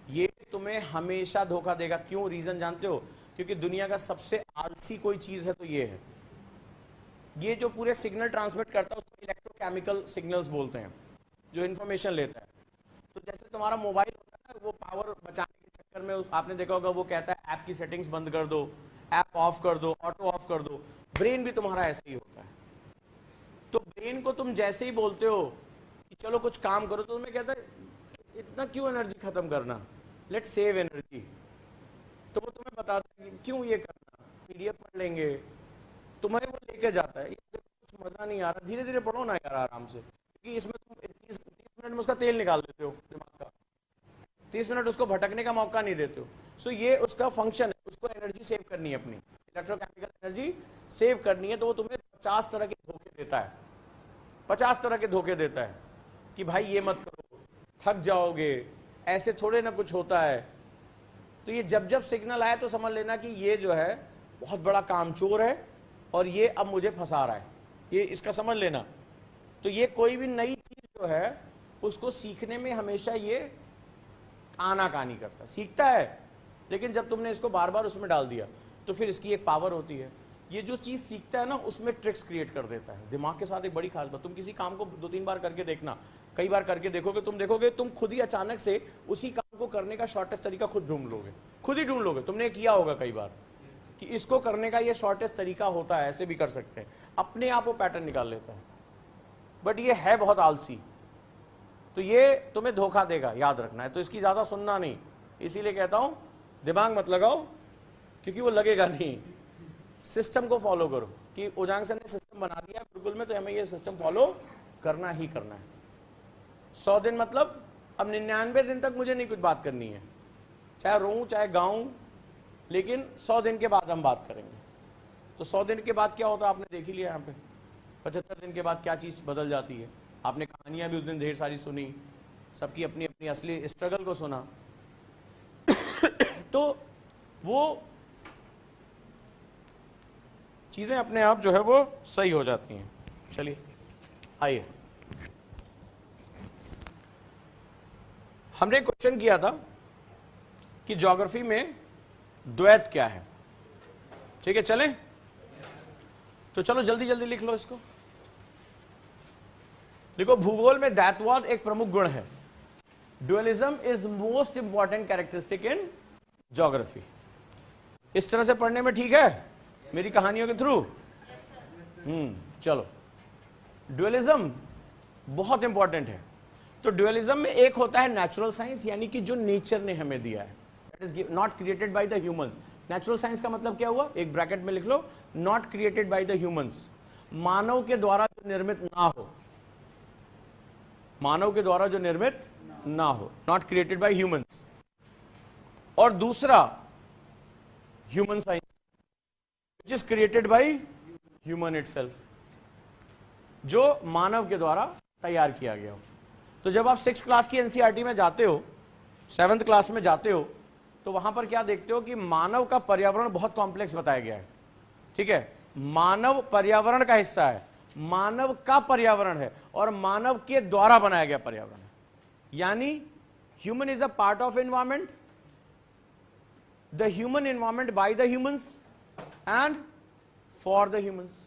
S1: ये तुम्हें हमेशा धोखा देगा। क्यों? रीजन जानते हो? क्योंकि दुनिया का सबसे आलसी कोई चीज है तो ये है। ये जो पूरे सिग्नल ट्रांसमिट करता है उसको इलेक्ट्रोकेमिकल सिग्नल्स बोलते हैं, जो इन्फॉर्मेशन लेता है। तो जैसे तुम्हारा मोबाइल होता है ना, वो पावर बचाने के चक्कर में आपने देखा होगा वो कहता है ऐप की सेटिंग्स बंद कर दो, ऐप ऑफ कर दो, ऑटो ऑफ कर दो। ब्रेन भी तुम्हारा ऐसे ही होता है। तो ब्रेन को तुम जैसे ही बोलते हो कि चलो कुछ काम करो, तो तुम्हें कहता है इतना क्यों एनर्जी खत्म करना, लेट सेव एनर्जी। तो वो तुम्हें बताता है कि क्यों ये करना, पीडीएफ पढ़ लेंगे, तुम्हें वो लेके जाता है। कुछ मजा नहीं आ रहा, धीरे धीरे पढ़ो ना यार आराम से, क्योंकि इसमें तुम 30 मिनट में उसका तेल निकाल देते हो दिमाग का, 30 मिनट उसको भटकने का मौका नहीं देते हो। सो ये उसका फंक्शन है, उसको एनर्जी सेव करनी है, अपनी इलेक्ट्रोकेमिकल एनर्जी सेव करनी है। तो वो तुम्हें 50 तरह के धोखे देता है, 50 तरह के धोखे देता है कि भाई ये मत करो, थक जाओगे, ऐसे थोड़े ना कुछ होता है। तो ये जब जब सिग्नल आए तो समझ लेना कि ये जो है बहुत बड़ा कामचोर है और ये अब मुझे फंसा रहा है, ये इसका समझ लेना। तो ये कोई भी नई चीज जो है उसको सीखने में हमेशा ये आनाकानी करता, सीखता है, लेकिन जब तुमने इसको बार बार उसमें डाल दिया तो फिर इसकी एक पावर होती है। ये जो चीज सीखता है ना, उसमें ट्रिक्स क्रिएट कर देता है। दिमाग के साथ एक बड़ी खास बात, तुम किसी काम को 2-3 बार करके देखना, कई बार करके देखोगे, तुम देखोगे तुम खुद ही अचानक से उसी काम को करने का शॉर्टेस्ट तरीका खुद ढूंढ लोगे, खुद ही ढूंढ लोगे। तुमने किया होगा कई बार कि इसको करने का ये शॉर्टेस्ट तरीका होता है, ऐसे भी कर सकते हैं, अपने आप वो पैटर्न निकाल लेता है। बट ये है बहुत आलसी, तो ये तुम्हें धोखा देगा, याद रखना है। तो इसकी ज्यादा सुनना नहीं, इसीलिए कहता हूं दिमाग मत लगाओ, क्योंकि वो लगेगा नहीं। सिस्टम को फॉलो करो कि ओजांग सर ने सिस्टम बना दिया गुरुकुल में, तो हमें ये सिस्टम फॉलो करना ही करना है। 100 दिन मतलब अब 99 दिन तक मुझे नहीं कुछ बात करनी है, चाहे रोऊं चाहे गाऊं, लेकिन 100 दिन के बाद हम बात करेंगे। तो 100 दिन के बाद क्या होता है आपने देख ही लिया यहाँ पे। 75 दिन के बाद क्या चीज़ बदल जाती है, आपने कहानियां भी उस दिन ढेर सारी सुनी, सबकी अपनी अपनी असली स्ट्रगल को सुना। तो वो चीजें अपने आप जो है वो सही हो जाती हैं। चलिए आइए, हमने क्वेश्चन किया था कि ज्योग्राफी में द्वैत क्या है, ठीक है। चलें, तो चलो जल्दी जल्दी लिख लो इसको। देखो, भूगोल में द्वैतवाद एक प्रमुख गुण है। Dualism is most important characteristic in geography. इस तरह से पढ़ने में ठीक है मेरी कहानियों के थ्रू? चलो, ड्युअलिज्म बहुत इंपॉर्टेंट है। तो ड्युअलिज्म में एक होता है नेचुरल साइंस, यानी कि जो नेचर ने हमें दिया है, that is not created by the humans. Natural science का मतलब क्या हुआ, एक ब्रैकेट में लिख लो, not created by the humans, मानव के द्वारा जो निर्मित ना हो, मानव के द्वारा जो निर्मित ना हो, नॉट क्रिएटेड बाय ह्यूमंस। और दूसरा human science, which is created by human itself, जो मानव के द्वारा तैयार किया गया हो। तो जब आप 6th क्लास की एनसीईआरटी में जाते हो, 7th क्लास में जाते हो, तो वहां पर क्या देखते हो कि मानव का पर्यावरण बहुत कॉम्प्लेक्स बताया गया है, ठीक है। मानव पर्यावरण का हिस्सा है, मानव का पर्यावरण है, और मानव के द्वारा बनाया गया पर्यावरण है। यानी human is a part of environment, the human environment bye the humans and for the humans.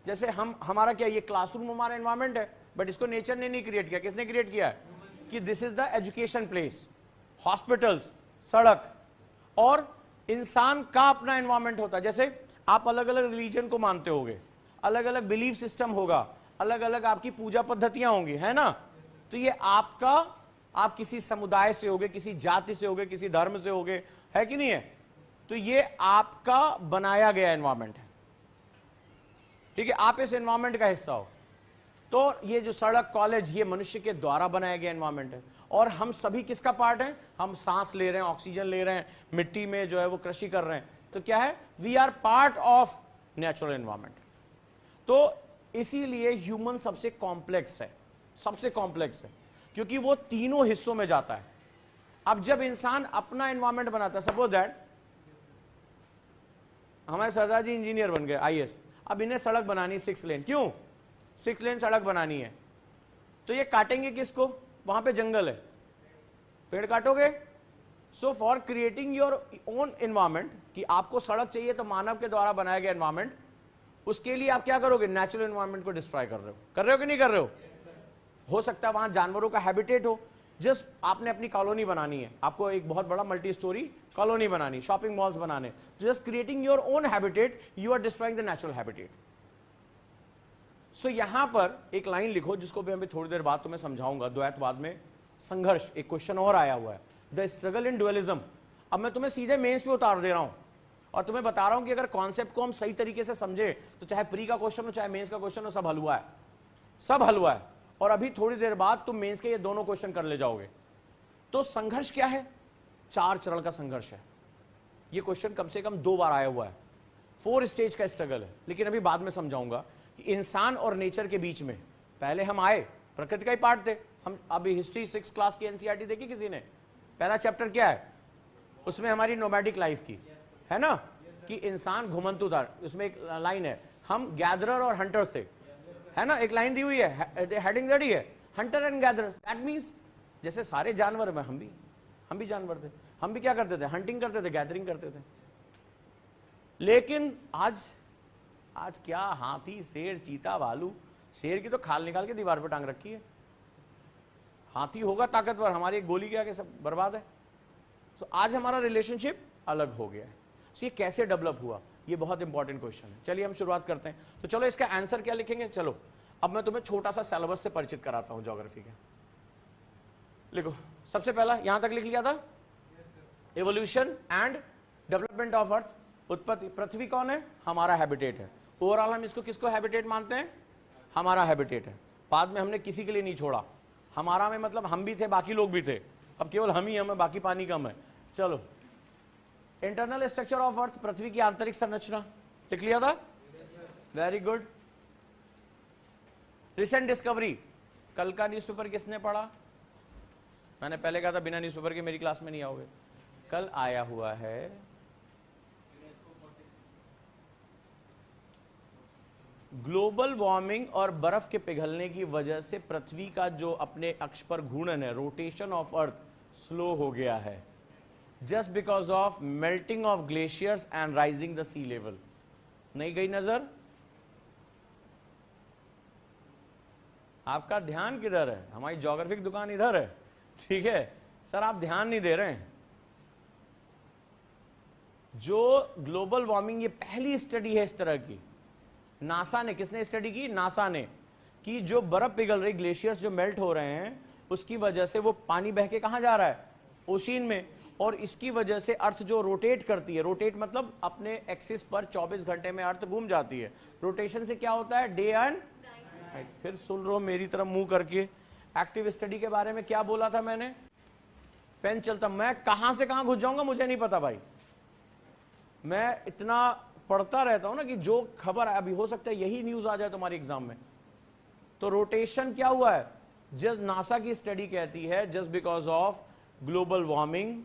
S1: जैसे हमारा क्या, ये क्लासरूम हमारा एनवायरमेंट है, बट इसको नेचर ने नहीं क्रिएट किया, किसने क्रिएट किया है? कि this is the education place, hospitals, सड़क, और इंसान का अपना एनवायरमेंट होता है। जैसे आप अलग अलग रिलीजन को मानते होगे, अलग अलग बिलीफ सिस्टम होगा, अलग अलग आपकी पूजा पद्धतियां होंगी, है ना। तो ये आपका, आप किसी समुदाय से होगे, किसी जाति से होगे, किसी धर्म से होगे, है कि नहीं है। तो ये आपका बनाया गया एनवायरमेंट है, ठीक है, आप इस एनवायरमेंट का हिस्सा हो। तो ये जो सड़क, कॉलेज, ये मनुष्य के द्वारा बनाया गया एनवायरमेंट है। और हम सभी किसका पार्ट हैं? हम सांस ले रहे हैं, ऑक्सीजन ले रहे हैं, मिट्टी में जो है वो कृषि कर रहे हैं, तो क्या है, we are part of natural environment. तो इसीलिए ह्यूमन सबसे कॉम्प्लेक्स है, सबसे कॉम्प्लेक्स है, क्योंकि वो तीनों हिस्सों में जाता है। अब जब इंसान अपना एनवायरमेंट बनाता है, सपोज दैट हमारे सरदार जी इंजीनियर बन गए, आईएएस, अब इन्हें सड़क बनानी 6 लेन, क्यों 6 लेन सड़क बनानी है, तो ये काटेंगे किसको? वहां पे जंगल है, पेड़ काटोगे। So for creating your own environment, कि आपको सड़क चाहिए तो मानव के द्वारा बनाया गया एनवायरमेंट, उसके लिए आप क्या करोगे? नेचुरल एनवायरमेंट को डिस्ट्रॉय कर रहे हो कि नहीं कर रहे हो? हो सकता है वहां जानवरों का हैबिटेट हो, जस्ट आपने अपनी कॉलोनी बनानी है, आपको एक बहुत बड़ा मल्टी स्टोरी कॉलोनी बनानी, शॉपिंग मॉल्स बनाने, just creating your own habitat, you are destroying the natural habitat. So यहां पर एक लाइन लिखो, जिसको भी अभी थोड़ी देर बाद तुम्हें समझाऊंगा। द्वैतवाद में संघर्ष, एक क्वेश्चन और आया हुआ है, द स्ट्रगल इन ड्युअलिज्म। अब मैं तुम्हें सीधे मेंस पे उतार दे रहा हूं और तुम्हें बता रहा हूं कि अगर कॉन्सेप्ट को हम सही तरीके से समझे तो चाहे प्री का क्वेश्चन हो, चाहे मेंस का क्वेश्चन हो, सब हलवा है, सब हलवा है। और अभी थोड़ी देर बाद तुम मेंस के ये दोनों क्वेश्चन कर ले जाओगे। तो संघर्ष क्या है? 4 चरण का संघर्ष है। ये क्वेश्चन कम से कम 2 बार आया हुआ है। 4 स्टेज का स्ट्रगल है, लेकिन अभी बाद में समझाऊंगा कि इंसान और नेचर के बीच में, पहले हम आए, प्रकृति का ही पार्ट थे हम। अभी हिस्ट्री 6th क्लास की एनसीईआरटी देखी किसी ने? पहला चैप्टर क्या है उसमें? हमारी नोमैडिक लाइफ की, है ना, कि इंसान घुमंतु था। उसमें एक लाइन है, हम गैदरर और हंटर्स थे, है ना, एक लाइन दी हुई है, हेडिंग रेडी है, Hunter and gatherers. That means जैसे सारे जानवर में हम भी, हम भी जानवर थे, हम भी क्या करते थे, हंटिंग करते थे, गैदरिंग करते थे। लेकिन आज क्या हाथी, शेर, चीता, भालू, शेर की तो खाल निकाल के दीवार पर टांग रखी है। हाथी होगा ताकतवर, हमारी एक गोली के आगे सब बर्बाद है। तो आज हमारा रिलेशनशिप अलग हो गया है। ये कैसे डेवलप हुआ, ये बहुत इंपॉर्टेंट क्वेश्चन है। चलिए हम शुरुआत करते हैं। तो चलो इसका आंसर क्या लिखेंगे, चलो अब मैं तुम्हें छोटा सा सिलेबस से परिचित कराता हूं ज्योग्राफी के। लिखो, सबसे पहला यहां तक लिख लिया था, evolution and development of earth. उत्पत्ति, पृथ्वी कौन है, हमारा हैबिटेट है। ओवरऑल हम इसको किसको हैबिटेट मानते हैं, हमारा हैबिटेट है। बाद में हमने किसी के लिए नहीं छोड़ा, हमारा में मतलब हम भी थे, बाकी लोग भी थे, अब केवल हम ही हैं, बाकी पानी कम है। चलो, इंटरनल स्ट्रक्चर ऑफ अर्थ, पृथ्वी की आंतरिक संरचना लिख लिया था, वेरी गुड। रिसेंट डिस्कवरी, कल का न्यूज़पेपर किसने पढ़ा, मैंने पहले कहा था बिना न्यूज़पेपर के मेरी क्लास में नहीं आओगे। कल आया हुआ है ग्लोबल वार्मिंग और बर्फ के पिघलने की वजह से पृथ्वी का जो अपने अक्ष पर घूर्णन है, रोटेशन ऑफ अर्थ स्लो हो गया है, just because of melting of glaciers and rising the sea level. नहीं गई नजर, आपका ध्यान किधर है, हमारी ज्योग्राफिक दुकान इधर है, ठीक है सर, आप ध्यान नहीं दे रहे हैं। जो ग्लोबल वार्मिंग, ये पहली स्टडी है इस तरह की, नासा ने, किसने स्टडी की, नासा ने, कि जो बर्फ पिघल रही, ग्लेशियर्स जो मेल्ट हो रहे हैं, उसकी वजह से वो पानी बह के कहां जा रहा है, ओशियन में, और इसकी वजह से अर्थ जो रोटेट करती है, रोटेट मतलब अपने एक्सिस पर 24 घंटे में अर्थ घूम जाती है। रोटेशन से क्या होता है, डे एंड नाइट। फिर सुन रहे हो मेरी तरफ मुंह करके, एक्टिव स्टडी के बारे में क्या बोला था मैंने, पेन चलता, मैं कहां से कहां घुस जाऊंगा मुझे नहीं पता भाई, मैं इतना पढ़ता रहता हूं ना कि जो खबर अभी हो सकता है यही न्यूज आ जाए तुम्हारे एग्जाम में। तो रोटेशन क्या हुआ है, जस्ट नासा की स्टडी कहती है just because of global warming,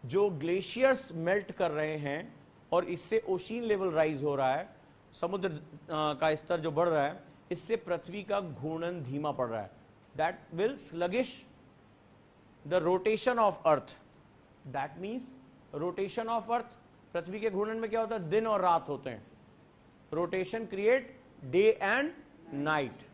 S1: जो ग्लेशियर्स मेल्ट कर रहे हैं और इससे ओशियन लेवल राइज हो रहा है, समुद्र का स्तर जो बढ़ रहा है, इससे पृथ्वी का घूर्णन धीमा पड़ रहा है। That will sluggish the rotation of earth, that means rotation of earth, पृथ्वी के घूर्णन में क्या होता है, दिन और रात होते हैं, rotation create day and night.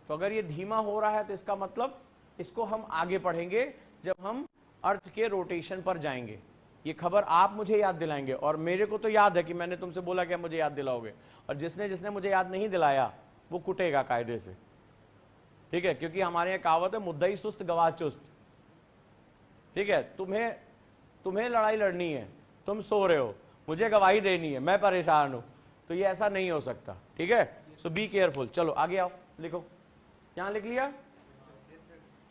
S1: तो अगर ये धीमा हो रहा है तो इसका मतलब, इसको हम आगे पढ़ेंगे जब हम अर्थ के रोटेशन पर जाएंगे। ये खबर आप मुझे याद दिलाएंगे, और मेरे को तो याद है कि मैंने तुमसे बोला कि मुझे याद दिलाओगे, और जिसने जिसने मुझे याद नहीं दिलाया वो कुटेगा कायदे से, ठीक है, क्योंकि हमारे यहाँ कहावत है, मुद्दई सुस्त गवाह चुस्त, ठीक है। तुम्हें लड़ाई लड़नी है, तुम सो रहे हो, मुझे गवाही देनी है, मैं परेशान हूं, तो ये ऐसा नहीं हो सकता, ठीक है। So be careful. चलो आगे आओ, लिखो, यहां लिख लिया,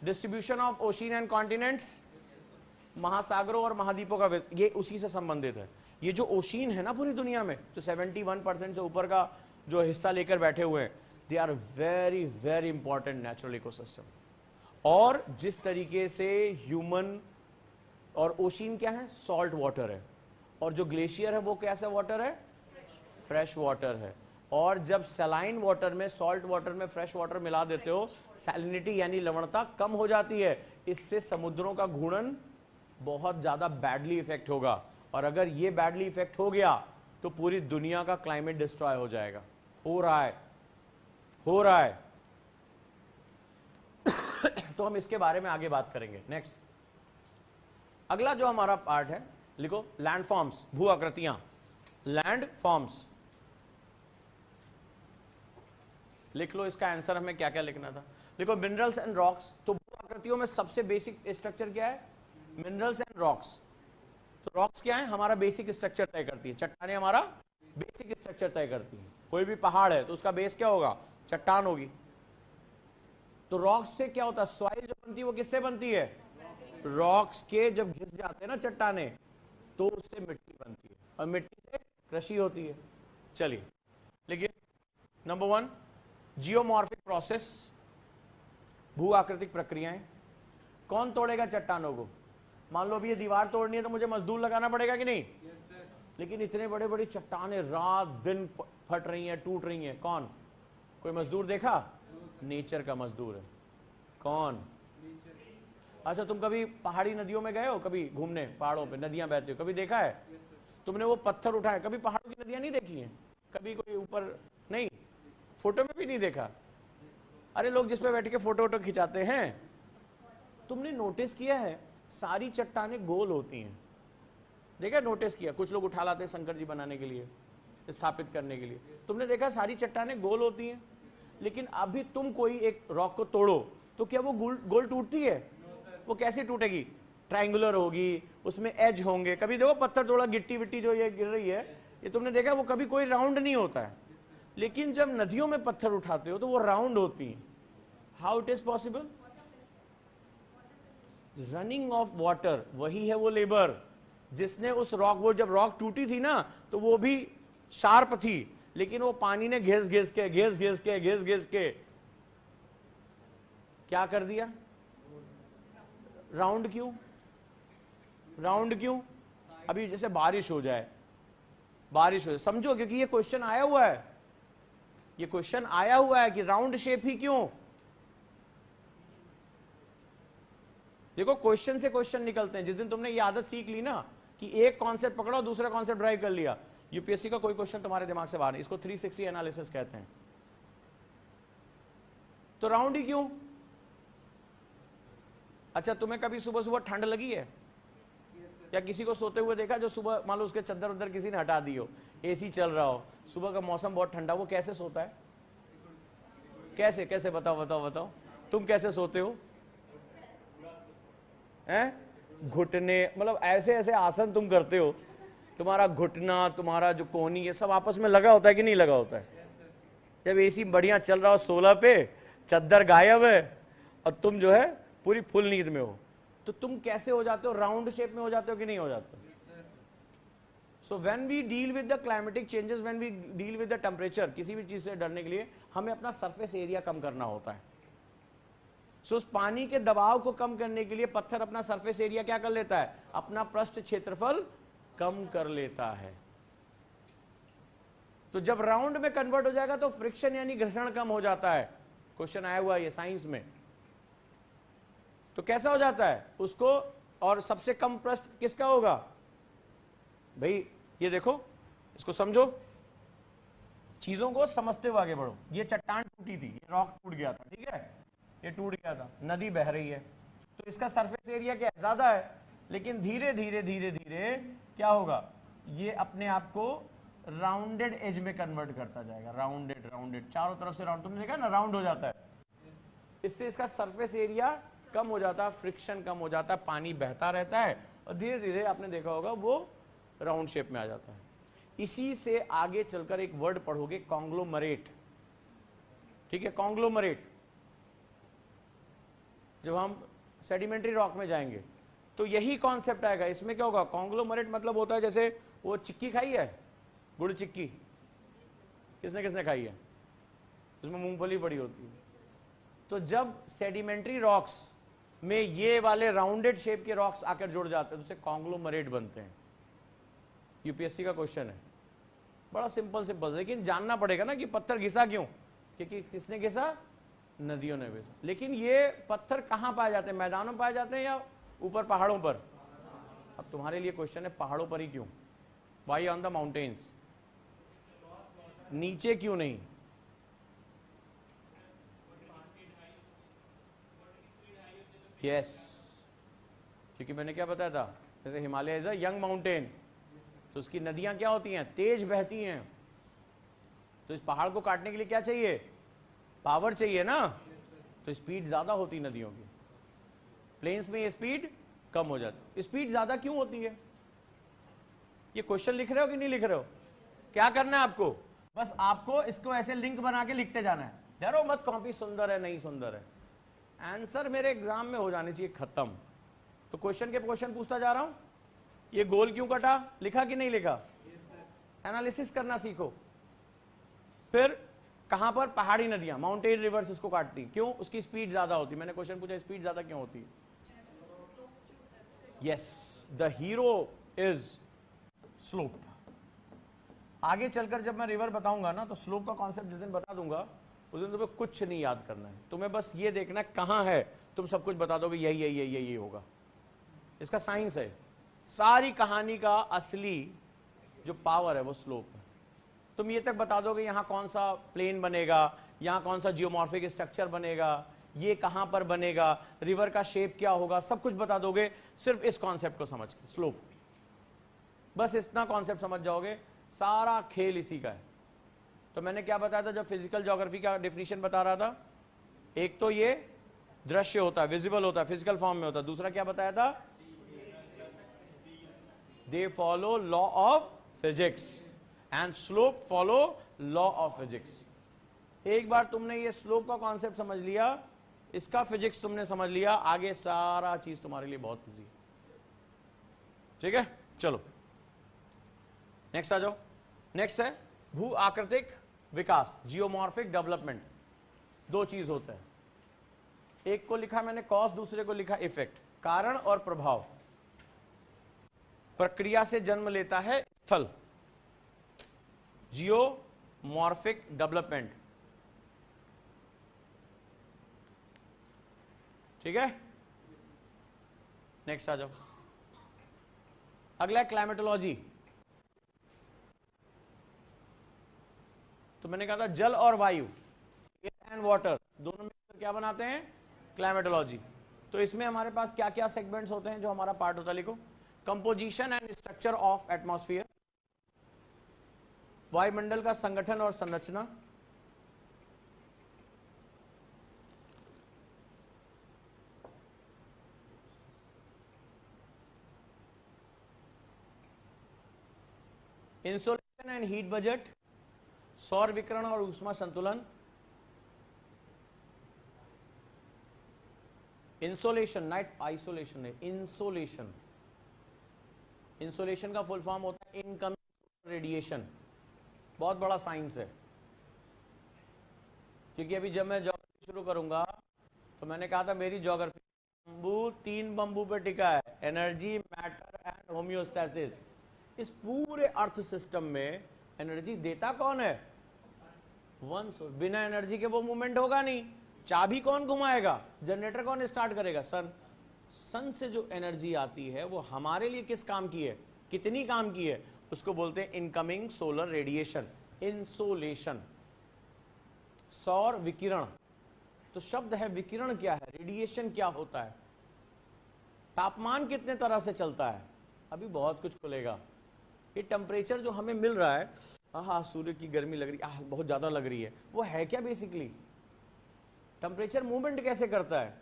S1: distribution of ocean and continents, महासागरों और महाद्वीपों का, ये उसी से संबंधित है। ये जो ओशियन है ना पूरी दुनिया में, जो 71% से ऊपर का जो हिस्सा लेकर बैठे हुए हैं, they are very very important natural ecosystem. और जिस तरीके से ह्यूमन, और ओशियन क्या है, सॉल्ट वाटर है, और जो ग्लेशियर है वो कैसा वाटर है, फ्रेश वाटर है। और जब सलाइन वाटर में, सॉल्ट वाटर में फ्रेश वाटर मिला देते हो, सैलिनिटी यानी लवणता कम हो जाती है, इससे समुद्रों का घूर्णन बहुत ज्यादा बैडली इफेक्ट होगा, और अगर ये बैडली इफेक्ट हो गया तो पूरी दुनिया का क्लाइमेट डिस्ट्रॉय हो जाएगा, हो रहा है तो हम इसके बारे में आगे बात करेंगे। नेक्स्ट, अगला जो हमारा पार्ट है, लिखो, लैंड फॉर्म्स, भू आकृतियां, लैंड फॉर्म्स लिख लो। इसका आंसर हमें क्या क्या लिखना था, लिखो, मिनरल्स एंड रॉक्स। तो भू आकृतियों में सबसे बेसिक स्ट्रक्चर क्या है, मिनरल्स एंड रॉक्स। तो रॉक्स क्या है, हमारा बेसिक स्ट्रक्चर तय करती है, चट्टानें हमारा बेसिक स्ट्रक्चर तय करती है। कोई भी पहाड़ है तो उसका बेस क्या होगा, चट्टान होगी। तो रॉक्स से क्या होता है, सॉइल जो बनती है वो किससे बनती है, रॉक्स के जब घिस जाते हैं ना चट्टाने, तो उससे मिट्टी बनती है, और मिट्टी से कृषि होती है। चलिए लिखिए, नंबर 1, जियोमॉर्फिक प्रोसेस, भू आकृतिक प्रक्रियाएं। कौन तोड़ेगा चट्टानों को, मान लो अभी ये दीवार तोड़नी है तो मुझे मजदूर लगाना पड़ेगा कि नहीं, लेकिन इतने बड़े बड़ी चट्टानें रात दिन फट रही हैं, टूट रही हैं, कौन, कोई मजदूर देखा, नेचर का मजदूर है। कौन, अच्छा, तुम कभी पहाड़ी नदियों में गए हो कभी घूमने? पहाड़ों पे नदियां बहती हो कभी देखा है? तुमने वो पत्थर उठाए? कभी पहाड़ों की नदियां नहीं देखी हैं? कभी कोई ऊपर नहीं, फोटो में भी नहीं देखा? अरे लोग जिस पे बैठ के फोटो वोटो खिंचाते हैं, तुमने नोटिस किया है सारी चट्टानें गोल होती हैं? देखा, नोटिस किया? कुछ लोग उठा लाते हैं शंकर जी बनाने के लिए, स्थापित करने के लिए। तुमने देखा सारी चट्टानें गोल होती हैं, लेकिन अभी तुम कोई एक रॉक को तोड़ो तो क्या वो गोल टूटती है? वो कैसे टूटेगी? ट्रायंगुलर होगी, उसमें एज होंगे। कभी देखो पत्थर थोड़ा, गिट्टी विट्टी जो ये गिर रही है, ये तुमने देखा वो कभी कोई राउंड नहीं होता है। लेकिन जब नदियों में पत्थर उठाते हो तो वो राउंड होती हैं। How it is possible? Running of water, वही है वो लेबर जिसने उस रॉक, वो जब रॉक टूटी थी ना तो वो भी शार्प थी, लेकिन वो पानी ने घिस घिस के क्या कर दिया? राउंड क्यों? राउंड क्यों? अभी जैसे बारिश हो जाए, समझो, क्योंकि ये क्वेश्चन आया हुआ है, ये क्वेश्चन आया हुआ है कि राउंड शेप ही क्यों। देखो क्वेश्चन से क्वेश्चन निकलते हैं। जिस दिन तुमने ये आदत सीख ली ना कि एक कॉन्सेप्ट पकड़ो, दूसरा कॉन्सेप्ट ड्राइव कर लिया, यूपीएससी का कोई क्वेश्चन तुम्हारे दिमाग से बाहर नहीं। इसको 360 एनालिसिस कहते हैं। तो राउंड ही क्यों? अच्छा, तुम्हें कभी सुबह सुबह ठंड लगी है? या किसी को सोते हुए देखा जो सुबह मान लो उसके चद्दर उद्दर किसी ने हटा दी हो, एसी चल रहा हो, सुबह का मौसम बहुत ठंडा, वो कैसे सोता है? कैसे कैसे बताओ तुम कैसे सोते हो? हैं? घुटने, मतलब ऐसे ऐसे आसन तुम करते हो, तुम्हारा घुटना, तुम्हारा जो कोहनी, ये सब आपस में लगा होता है कि नहीं लगा होता है? जब एसी बढ़िया चल रहा हो 16 पे, चद्दर गायब है और तुम जो है पूरी फुल नींद में हो, तो तुम कैसे हो जाते हो? राउंड शेप में हो जाते हो कि नहीं हो जाते? So when we deal with the climatic changes, when we deal with the temperature, किसी भी चीज से डरने के लिए हमें अपना सरफेस एरिया कम करना होता है। सो उस पानी के दबाव को कम करने के लिए पत्थर अपना सरफेस एरिया क्या कर लेता है? अपना पृष्ठ क्षेत्रफल कम कर लेता है। तो जब राउंड में कन्वर्ट हो जाएगा तो फ्रिक्शन यानी घर्षण कम हो जाता है। क्वेश्चन आया हुआ है ये साइंस में। तो कैसा हो जाता है उसको? और सबसे कम पृष्ठ किसका होगा भाई? ये देखो, इसको समझो, चीजों को समझते हुए आगे बढ़ो। ये चट्टान टूटी थी, ये रॉक टूट गया था, ठीक है, ये टूट गया था, नदी बह रही है, तो इसका सरफेस एरिया क्या है? ज्यादा है, लेकिन धीरे धीरे धीरे धीरे क्या होगा? ये अपने आप को राउंडेड एज में कन्वर्ट करता जाएगा। राउंडेड राउंडेड, चारों तरफ से राउंड, तुमने देखा ना, राउंड हो जाता है। इससे इसका सरफेस एरिया कम हो जाता है, फ्रिक्शन कम हो जाता है, पानी बहता रहता है और धीरे धीरे आपने देखा होगा वो राउंड शेप में आ जाता है। इसी से आगे चलकर एक वर्ड पढ़ोगे, कॉन्ग्लोमरेट, ठीक है, कॉन्ग्लोमरेट। जब हम सेडिमेंट्री रॉक में जाएंगे तो यही कॉन्सेप्ट आएगा। इसमें क्या होगा? कॉन्ग्लोमरेट मतलब होता है, जैसे वो चिक्की खाई है, गुड़ चिक्की, किसने किसने खाई है? उसमें मूंगफली पड़ी होती है। तो जब सेडिमेंट्री रॉक्स में ये वाले राउंडेड शेप के रॉक्स आकर जुड़ जाते हैं तो उसे कॉन्ग्लोमरेट बनते हैं। यूपीएससी का क्वेश्चन है, बड़ा सिंपल सिंपल, लेकिन जानना पड़ेगा ना कि पत्थर घिसा क्यों? क्योंकि किसने घिसा? नदियों ने घिसा। लेकिन ये पत्थर कहां पाए जाते हैं? मैदानों में पाए जाते हैं या ऊपर पहाड़ों पर? अब तुम्हारे लिए क्वेश्चन है, पहाड़ों पर ही क्यों? Why on the mountains? नीचे क्यों नहीं? यस, क्योंकि मैंने क्या बताया था, जैसे Himalaya is a young mountain, तो उसकी नदियां क्या होती हैं? तेज बहती हैं। तो इस पहाड़ को काटने के लिए क्या चाहिए? पावर चाहिए ना, तो स्पीड ज्यादा होती नदियों की। प्लेन्स में ये स्पीड कम हो जाती। स्पीड ज्यादा क्यों होती है? ये क्वेश्चन लिख रहे हो कि नहीं लिख रहे हो? क्या करना है आपको? बस आपको इसको ऐसे लिंक बना के लिखते जाना है। डरो मत, कॉपी सुंदर है नहीं सुंदर है, आंसर मेरे एग्जाम में हो जाने चाहिए खत्म। तो क्वेश्चन के क्वेश्चन पूछता जा रहा हूं। ये गोल क्यों कटा? लिखा कि नहीं लिखा? एनालिसिस करना सीखो। फिर कहां पर? पहाड़ी नदियां, माउंटेन रिवर्स इसको काटती। क्यों? उसकी स्पीड ज्यादा होती। मैंने क्वेश्चन पूछा, स्पीड ज्यादा क्यों होती है? Yes, the hero is slope. आगे चलकर जब मैं रिवर बताऊंगा ना तो स्लोप का कॉन्सेप्ट जिस दिन बता दूंगा उस दिन तुम्हें कुछ नहीं याद करना है, तुम्हें बस ये देखना है कहाँ है, तुम सब कुछ बता दोगे यही यही यही यही होगा। इसका साइंस है। सारी कहानी का असली जो पावर है वो स्लोप है। तुम ये तक बता दोगे यहाँ कौन सा प्लेन बनेगा, यहाँ कौन सा जियोमॉर्फिक स्ट्रक्चर बनेगा, ये कहाँ पर बनेगा, रिवर का शेप क्या होगा, सब कुछ बता दोगे सिर्फ इस कॉन्सेप्ट को समझ के, स्लोप। बस इतना कॉन्सेप्ट समझ जाओगे, सारा खेल इसी का है। तो मैंने क्या बताया था जब फिजिकल ज्योग्राफी का डेफिनेशन बता रहा था, एक तो ये दृश्य होता है, विजिबल होता है, फिजिकल फॉर्म में होता है। दूसरा क्या बताया था, they follow law of physics and slope follow law of physics. एक बार तुमने ये स्लोप का कॉन्सेप्ट समझ लिया, इसका फिजिक्स तुमने समझ लिया, आगे सारा चीज तुम्हारे लिए बहुत इजी है। ठीक है, चलो नेक्स्ट आ जाओ। नेक्स्ट है भू आकृतिक विकास, जियोमॉर्फिक डेवलपमेंट। दो चीज होता है, एक को लिखा मैंने कॉज, दूसरे को लिखा इफेक्ट। कारण और प्रभाव। प्रक्रिया से जन्म लेता है स्थल, जियोमॉर्फिक डेवलपमेंट। ठीक है, नेक्स्ट आ जाओ। अगला क्लाइमेटोलॉजी। तो मैंने कहा था जल और वायु, एयर एंड वाटर, दोनों में क्या बनाते हैं, क्लाइमेटोलॉजी। तो इसमें हमारे पास क्या क्या सेगमेंट्स होते हैं जो हमारा पार्ट होता है, लिखो। Composition and structure of atmosphere, वायुमंडल का संगठन और संरचना, इंसोलेशन एंड हीट बजट, सौर विकिरण और ऊष्मा संतुलन। इंसोलेशन, नाइट आइसोलेशन नहीं, इंसोलेशन। इंसोलेशन का फुल फॉर्म होता है इनकमिंग रेडिएशन। बहुत बड़ा साइंस है, क्योंकि अभी जब मैं ज्योग्राफी शुरू करूंगा तो मैंने कहा था मेरी ज्योग्राफी बम्बू, 3 बम्बू पे टिका है, एनर्जी, मैटर एंड होम्योस्टैसिस। इस पूरे अर्थ सिस्टम में एनर्जी देता कौन है, वन सोर्स। बिना एनर्जी के वो मूवमेंट होगा नहीं। चाबी कौन घुमाएगा, जनरेटर कौन स्टार्ट करेगा, सन। सन से जो एनर्जी आती है वो हमारे लिए किस काम की है, कितनी काम की है, उसको बोलते हैं इनकमिंग सोलर रेडिएशन, इंसोलेशन। सौर विकिरण, तो शब्द है, विकिरण क्या है, रेडिएशन क्या होता है। तापमान कितने तरह से चलता है, अभी बहुत कुछ खुलेगा। ये टेम्परेचर जो हमें मिल रहा है, हाँ सूर्य की गर्मी लग रही है, बहुत ज्यादा लग रही है, वो है क्या बेसिकली। टेम्परेचर मूवमेंट कैसे करता है,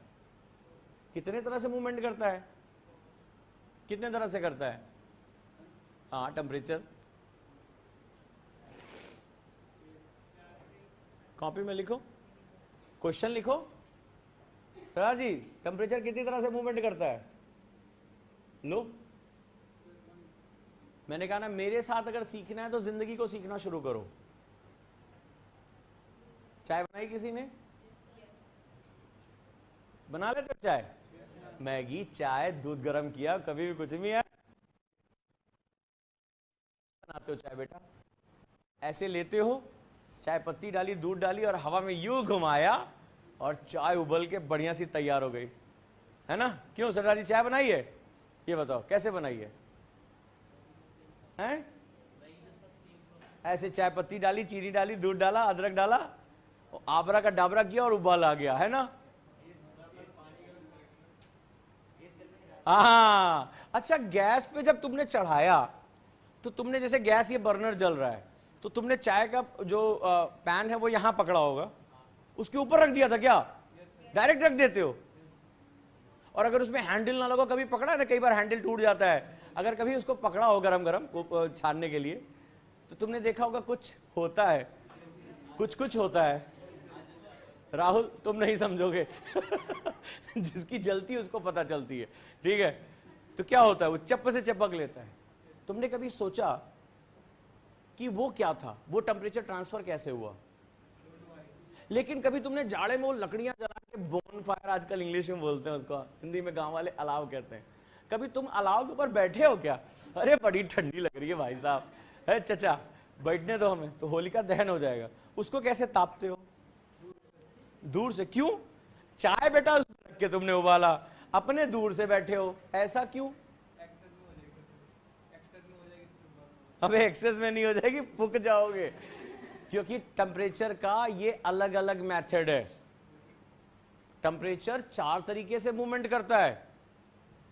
S1: कितने तरह से मूवमेंट करता है, कितने तरह से करता है, हाँ टेम्परेचर। कॉपी में लिखो, क्वेश्चन लिखो। राज जी, टेम्परेचर कितनी तरह से मूवमेंट करता है, लो। मैंने कहा ना, मेरे साथ अगर सीखना है तो जिंदगी को सीखना शुरू करो। चाय बनाई किसी ने, बना लेते चाय, मैगी, चाय, दूध गर्म किया, कभी भी कुछ भी है बनाते हो चाय बेटा। ऐसे लेते हो, चाय पत्ती डाली, दूध डाली और हवा में यूं घुमाया और चाय उबल के बढ़िया सी तैयार हो गई, है ना। क्यों सरदार जी चाय बनाई है, ये बताओ कैसे बनाई है, हैं? ऐसे चाय पत्ती डाली, चीनी डाली, दूध डाला, अदरक डाला, आबरा का डाबरा किया और उबाल आ गया, है ना। हाँ, अच्छा गैस पे जब तुमने चढ़ाया तो तुमने, जैसे गैस ये बर्नर जल रहा है, तो तुमने चाय का जो पैन है वो यहां पकड़ा होगा, उसके ऊपर रख दिया था क्या, डायरेक्ट रख देते हो। और अगर उसमें हैंडल ना लगा, कभी पकड़ा ना, कई बार हैंडल टूट जाता है, अगर कभी उसको पकड़ा हो गरम गरम वो छानने के लिए, तो तुमने देखा होगा कुछ होता है, कुछ कुछ होता है। राहुल तुम नहीं समझोगे जिसकी जलती है उसको पता चलती है, ठीक है। तो क्या होता है, वो चप्प से चिपक लेता है। तुमने कभी सोचा कि वो क्या था, वो टेम्परेचर ट्रांसफर कैसे हुआ। लेकिन कभी तुमने जाड़े में वो लकड़ियां जला के, बोन फायर आजकल इंग्लिश में बोलते हैं उसको, हिंदी में गांव वाले अलाव कहते हैं, कभी तुम अलाव के ऊपर बैठे हो क्या, अरे बड़ी ठंडी लग रही है भाई साहब, है चचा बैठने दो हमें, तो होलिका दहन हो जाएगा। उसको कैसे तापते हो, दूर से क्यों? चाय बेटा उसमें रख के तुमने उबाला, अपने दूर से बैठे हो, ऐसा क्यों? अबे एक्सेस में नहीं हो जाएगी, फूक जाओगे, क्योंकि टेम्परेचर का ये अलग अलग मेथड है। टेम्परेचर 4 तरीके से मूवमेंट करता है।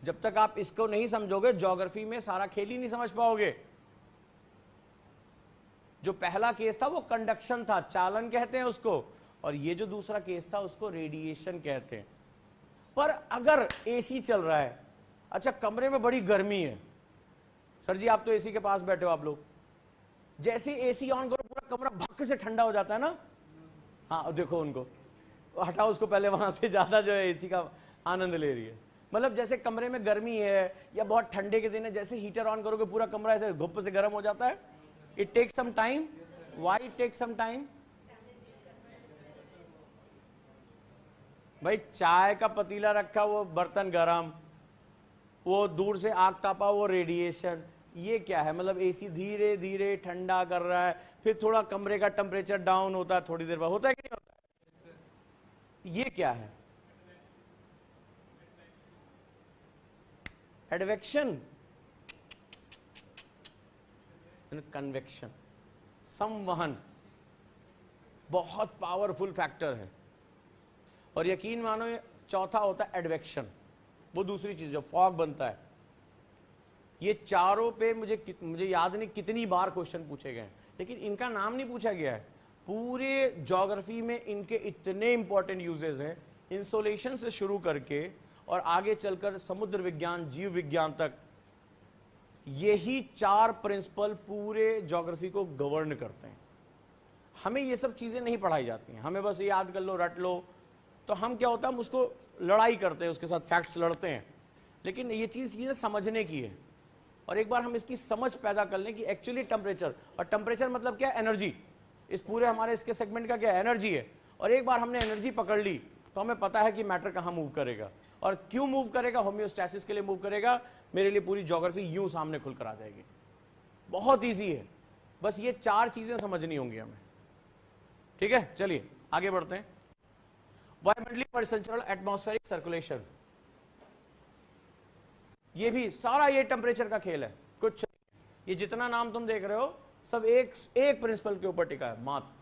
S1: जब तक आप इसको नहीं समझोगे ज्योग्राफी में सारा खेल ही नहीं समझ पाओगे। जो पहला केस था वो कंडक्शन था, चालन कहते हैं उसको, और ये जो दूसरा केस था उसको रेडिएशन कहते हैं। पर अगर एसी चल रहा है, अच्छा कमरे में बड़ी गर्मी है, सर जी आप तो एसी के पास बैठे हो आप लोग, जैसे एसी ऑन करो पूरा कमरा भक्क से ठंडा हो जाता है ना। हाँ देखो उनको, हटाओ उसको पहले वहां से, ज्यादा जो है एसी का आनंद ले रही है। मतलब जैसे कमरे में गर्मी है या बहुत ठंडे के दिन है, जैसे हीटर ऑन करोगे पूरा कमरा ऐसे घुप से गर्म हो जाता है। It takes some time. Why it takes some time? भाई चाय का पतीला रखा, वो बर्तन गरम, वो दूर से आग तापा, वो रेडिएशन। ये क्या है? मतलब एसी धीरे धीरे ठंडा कर रहा है, फिर थोड़ा कमरे का टेम्परेचर डाउन होता है थोड़ी देर बाद, होता है कि नहीं होता है? ये क्या है? एडवेक्शन, कन्वेक्शन, संवहन, बहुत पावरफुल फैक्टर है। और यकीन मानो ये चौथा होता है एडवेक्शन, वो दूसरी चीज जो फॉग बनता है। ये चारों पे मुझे याद नहीं कितनी बार क्वेश्चन पूछे गए हैं, लेकिन इनका नाम नहीं पूछा गया है। पूरे ज्योग्राफी में इनके इतने इंपॉर्टेंट यूजेस हैं, इंसोलेशन से शुरू करके और आगे चलकर समुद्र विज्ञान, जीव विज्ञान तक। यही 4 प्रिंसिपल पूरे ज्योग्राफी को गवर्न करते हैं। हमें ये सब चीजें नहीं पढ़ाई जाती हैं, हमें बस याद कर लो, रट लो। तो हम क्या होता है, हम उसको लड़ाई करते हैं, उसके साथ फैक्ट्स लड़ते हैं। लेकिन ये चीज़ समझने की है, और एक बार हम इसकी समझ पैदा कर लें कि एक्चुअली टेम्परेचर, और टेम्परेचर मतलब क्या? एनर्जी। इस पूरे हमारे इसके सेगमेंट का क्या? एनर्जी है। और एक बार हमने एनर्जी पकड़ ली तो हमें पता है कि मैटर कहाँ मूव करेगा और क्यों मूव करेगा। होम्योस्टैसिस के लिए मूव करेगा। मेरे लिए पूरी ज्योग्राफी यूं सामने खुलकर आ जाएगी। बहुत ईजी है, बस ये 4 चीजें समझनी होंगी हमें। ठीक है, चलिए आगे बढ़ते हैं। वायुमंडलीय परिसंचरण, एटमॉस्फेरिक सर्कुलेशन, ये भी सारा ये टेम्परेचर का खेल है। कुछ ये जितना नाम तुम देख रहे हो सब एक प्रिंसिपल के ऊपर टिका है मात्र।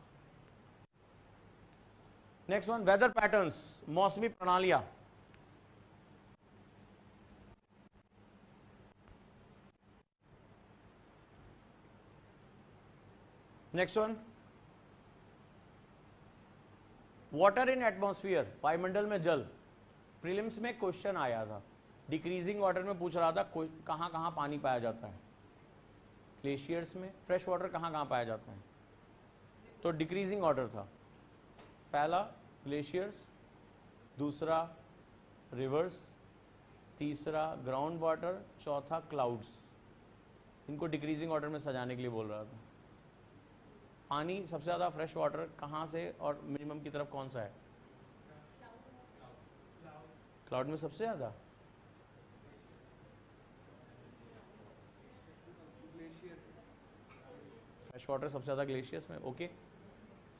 S1: नेक्स्ट वन, वेदर पैटर्न्स, मौसमी प्रणालियां। Next one, water in atmosphere, वायुमंडल में जल। प्रीलिम्स में क्वेश्चन आया था, डिक्रीजिंग वाटर में पूछ रहा था कहां कहां पानी पाया जाता है। ग्लेशियर्स में फ्रेश वाटर कहां कहां पाया जाता है, तो डिक्रीजिंग वाटर था। पहला ग्लेशियर्स, दूसरा रिवर्स, तीसरा ग्राउंड वाटर, चौथा क्लाउड्स। इनको डिक्रीजिंग वाटर में सजाने के लिए बोल रहा था। पानी सबसे ज़्यादा फ्रेश वाटर कहाँ से और मिनिमम की तरफ कौन सा है? क्लाउड में सबसे ज़्यादा। फ्रेश वाटर सबसे ज़्यादा ग्लेशियर्स में। ओके,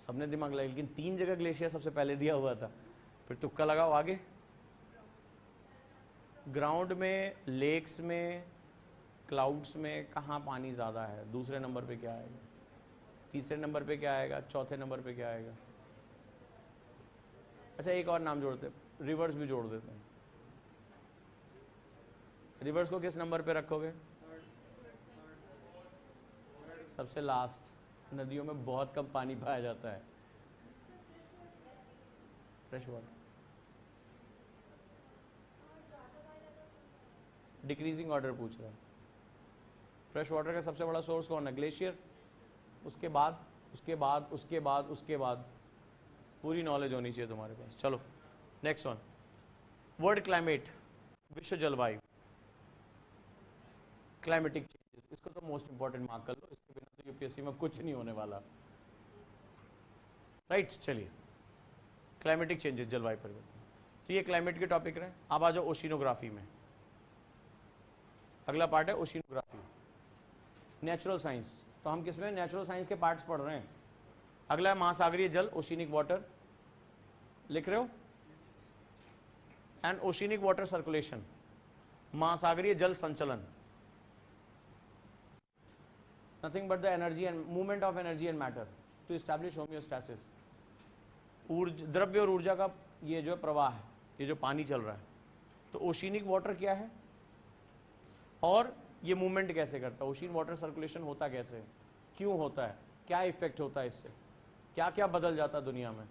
S1: सबने दिमाग लगाया, लेकिन 3 जगह ग्लेशियर सबसे पहले दिया हुआ था, फिर तुक्का लगाओ आगे। ग्राउंड में, लेक्स में, क्लाउड्स में कहाँ पानी ज़्यादा है? दूसरे नंबर पे क्या आएगा? तीसरे नंबर पे क्या आएगा? चौथे नंबर पे क्या आएगा? अच्छा एक और नाम जोड़ते, रिवर्स भी जोड़ देते हैं। रिवर्स को किस नंबर पे रखोगे? सबसे लास्ट। नदियों में बहुत कम पानी पाया जाता है फ्रेश वाटर। डिक्रीजिंग वाटर पूछ रहा है। फ्रेश वाटर का सबसे बड़ा सोर्स कौन है? ग्लेशियर। उसके बाद उसके बाद उसके बाद उसके बाद पूरी नॉलेज होनी चाहिए तुम्हारे पास। चलो नेक्स्ट वन, वर्ल्ड क्लाइमेट, विश्व जलवायु, क्लाइमेटिक चेंजेस। इसको तो मोस्ट इंपॉर्टेंट मार्क कर लो, इसके बिना तो यूपीएससी में कुछ नहीं होने वाला। राइट, चलिए क्लाइमेटिक चेंजेस, जलवायु परिवर्तन, तो ये क्लाइमेट के टॉपिक रहे। अब आ जाओ ओशिनोग्राफी में। अगला पार्ट है ओशिनोग्राफी, नेचुरल साइंस। तो हम किसमें? नेचुरल साइंस के पार्ट्स पढ़ रहे हैं। अगला है महासागरीय जल, ओशिनिक वाटर। लिख रहे हो? एंड ओशिनिक वाटर सर्कुलेशन, महासागरीय जल संचलन, nothing but the energy and movement of energy and matter to establish homeostasis. द्रव्य और ऊर्जा का ये जो प्रवाह है, ये जो पानी चल रहा है, तो ओशिनिक वाटर क्या है और ये मूवमेंट कैसे करता है? ओशिन वाटर सर्कुलेशन होता कैसे है, क्यों होता है, क्या इफेक्ट होता है इससे, क्या क्या बदल जाता है दुनिया में,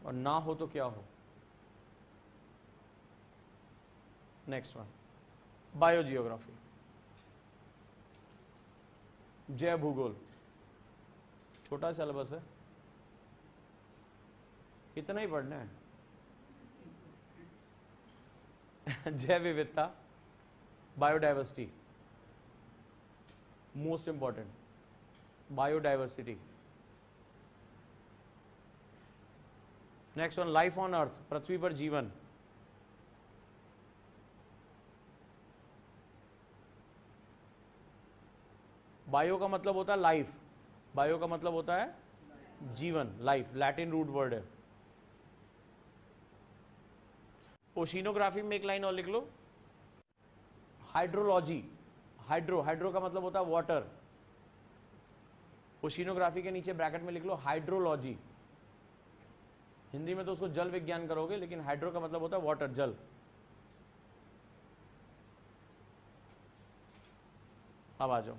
S1: और ना हो तो क्या हो। नेक्स्ट वन, बायोजियोग्राफी, जैव भूगोल, छोटा सिलेबस है, इतना ही पढ़ना है। जैव विविधता, biodiversity, most important, biodiversity. Next one, life on earth, पृथ्वी पर जीवन, बायो का मतलब होता है लाइफ, बायो का मतलब होता है जीवन, लाइफ लैटिन रूट वर्ड है। ओशिनोग्राफी में एक लाइन और लिख लो, हाइड्रोलॉजी, हाइड्रो का मतलब होता है वाटर, ओशिनोग्राफी के नीचे ब्रैकेट में लिख लो हाइड्रोलॉजी। हिंदी में तो उसको जल विज्ञान करोगे, लेकिन हाइड्रो का मतलब होता है वाटर, जल। अब आ जाओ,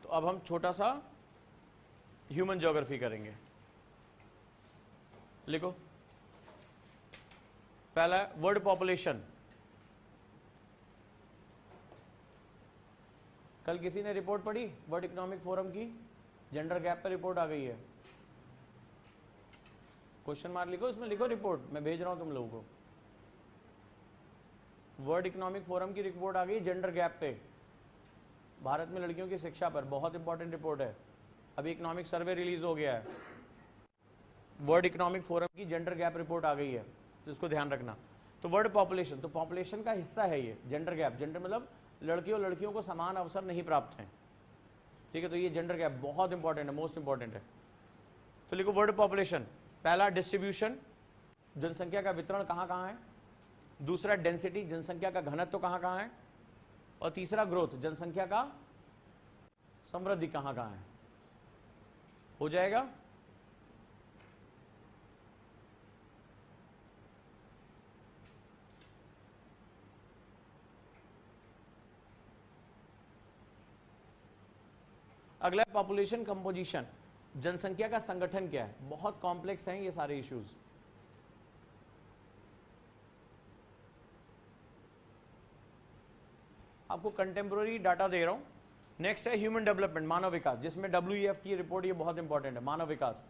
S1: तो अब हम छोटा सा ह्यूमन ज्योग्राफी करेंगे। लिखो, पहला वर्ल्ड पॉपुलेशन। कल किसी ने रिपोर्ट पढ़ी वर्ल्ड इकोनॉमिक फोरम की? जेंडर गैप पर रिपोर्ट आ गई है। क्वेश्चन मार्क लिखो, इसमें लिखो रिपोर्ट, मैं भेज रहा हूं तुम लोगों को। वर्ल्ड इकोनॉमिक फोरम की रिपोर्ट आ गई जेंडर गैप पे, भारत में लड़कियों की शिक्षा पर, बहुत इंपॉर्टेंट रिपोर्ट है। अभी इकोनॉमिक सर्वे रिलीज हो गया है, वर्ल्ड इकोनॉमिक फोरम की जेंडर गैप रिपोर्ट आ गई है, तो इसको ध्यान रखना। तो वर्ल्ड पॉपुलेशन, तो पॉपुलेशन का हिस्सा है ये जेंडर गैप। जेंडर मतलब लड़कियों लड़कियों को समान अवसर नहीं प्राप्त हैं, ठीक है, तो ये जेंडर गैप बहुत इंपॉर्टेंट है, मोस्ट इंपॉर्टेंट है। तो लिखो वर्ल्ड पॉपुलेशन, पहला डिस्ट्रीब्यूशन, जनसंख्या का वितरण कहाँ कहाँ है, दूसरा डेंसिटी, जनसंख्या का घनत्व कहाँ कहाँ है, और तीसरा ग्रोथ, जनसंख्या का समृद्धि कहाँ कहाँ है। हो जाएगा? अगला पॉपुलेशन कंपोजिशन, जनसंख्या का संगठन क्या है। बहुत कॉम्प्लेक्स हैं ये सारे इश्यूज। आपको कंटेम्प्रोरी डाटा दे रहा हूं। नेक्स्ट है ह्यूमन डेवलपमेंट, मानव विकास, जिसमें WEF की रिपोर्ट, ये बहुत इंपॉर्टेंट है, मानव विकास,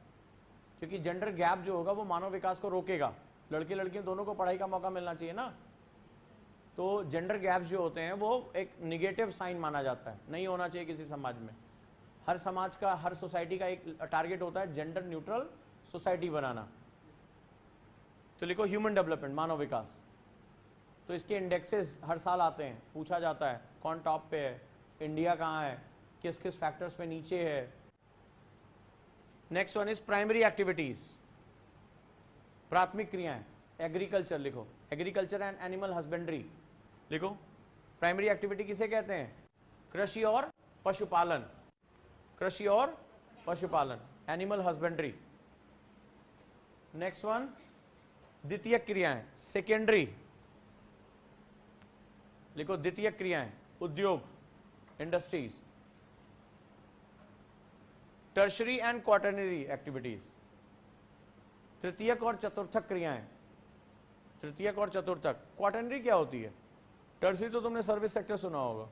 S1: क्योंकि जेंडर गैप जो होगा वो मानव विकास को रोकेगा। लड़के लड़कियों दोनों को पढ़ाई का मौका मिलना चाहिए ना, तो जेंडर गैप जो होते हैं वो एक निगेटिव साइन माना जाता है, नहीं होना चाहिए किसी समाज में। हर समाज का, हर सोसाइटी का एक टारगेट होता है जेंडर न्यूट्रल सोसाइटी बनाना। तो लिखो ह्यूमन डेवलपमेंट, मानव विकास। तो इसके इंडेक्सेस हर साल आते हैं, पूछा जाता है कौन टॉप पे है, इंडिया कहाँ है, किस किस फैक्टर्स पे नीचे है। Next one is primary activities, प्राथमिक क्रियाएं, एग्रीकल्चर लिखो, एग्रीकल्चर एंड एनिमल हस्बेंड्री लिखो। प्राइमरी एक्टिविटी किसे कहते हैं? कृषि और पशुपालन, कृषि और पशुपालन, एनिमल हस्बेंड्री। नेक्स्ट वन द्वितीय क्रियाएं, सेकेंडरी लिखो, द्वितीय क्रियाएं, उद्योग, industries. Tertiary and quaternary activities, तृतीयक और चतुर्थक क्रियाएं, तृतीयक और चतुर्थक। क्वाटरनरी क्या होती है? टर्शरी तो तुमने सर्विस सेक्टर सुना होगा,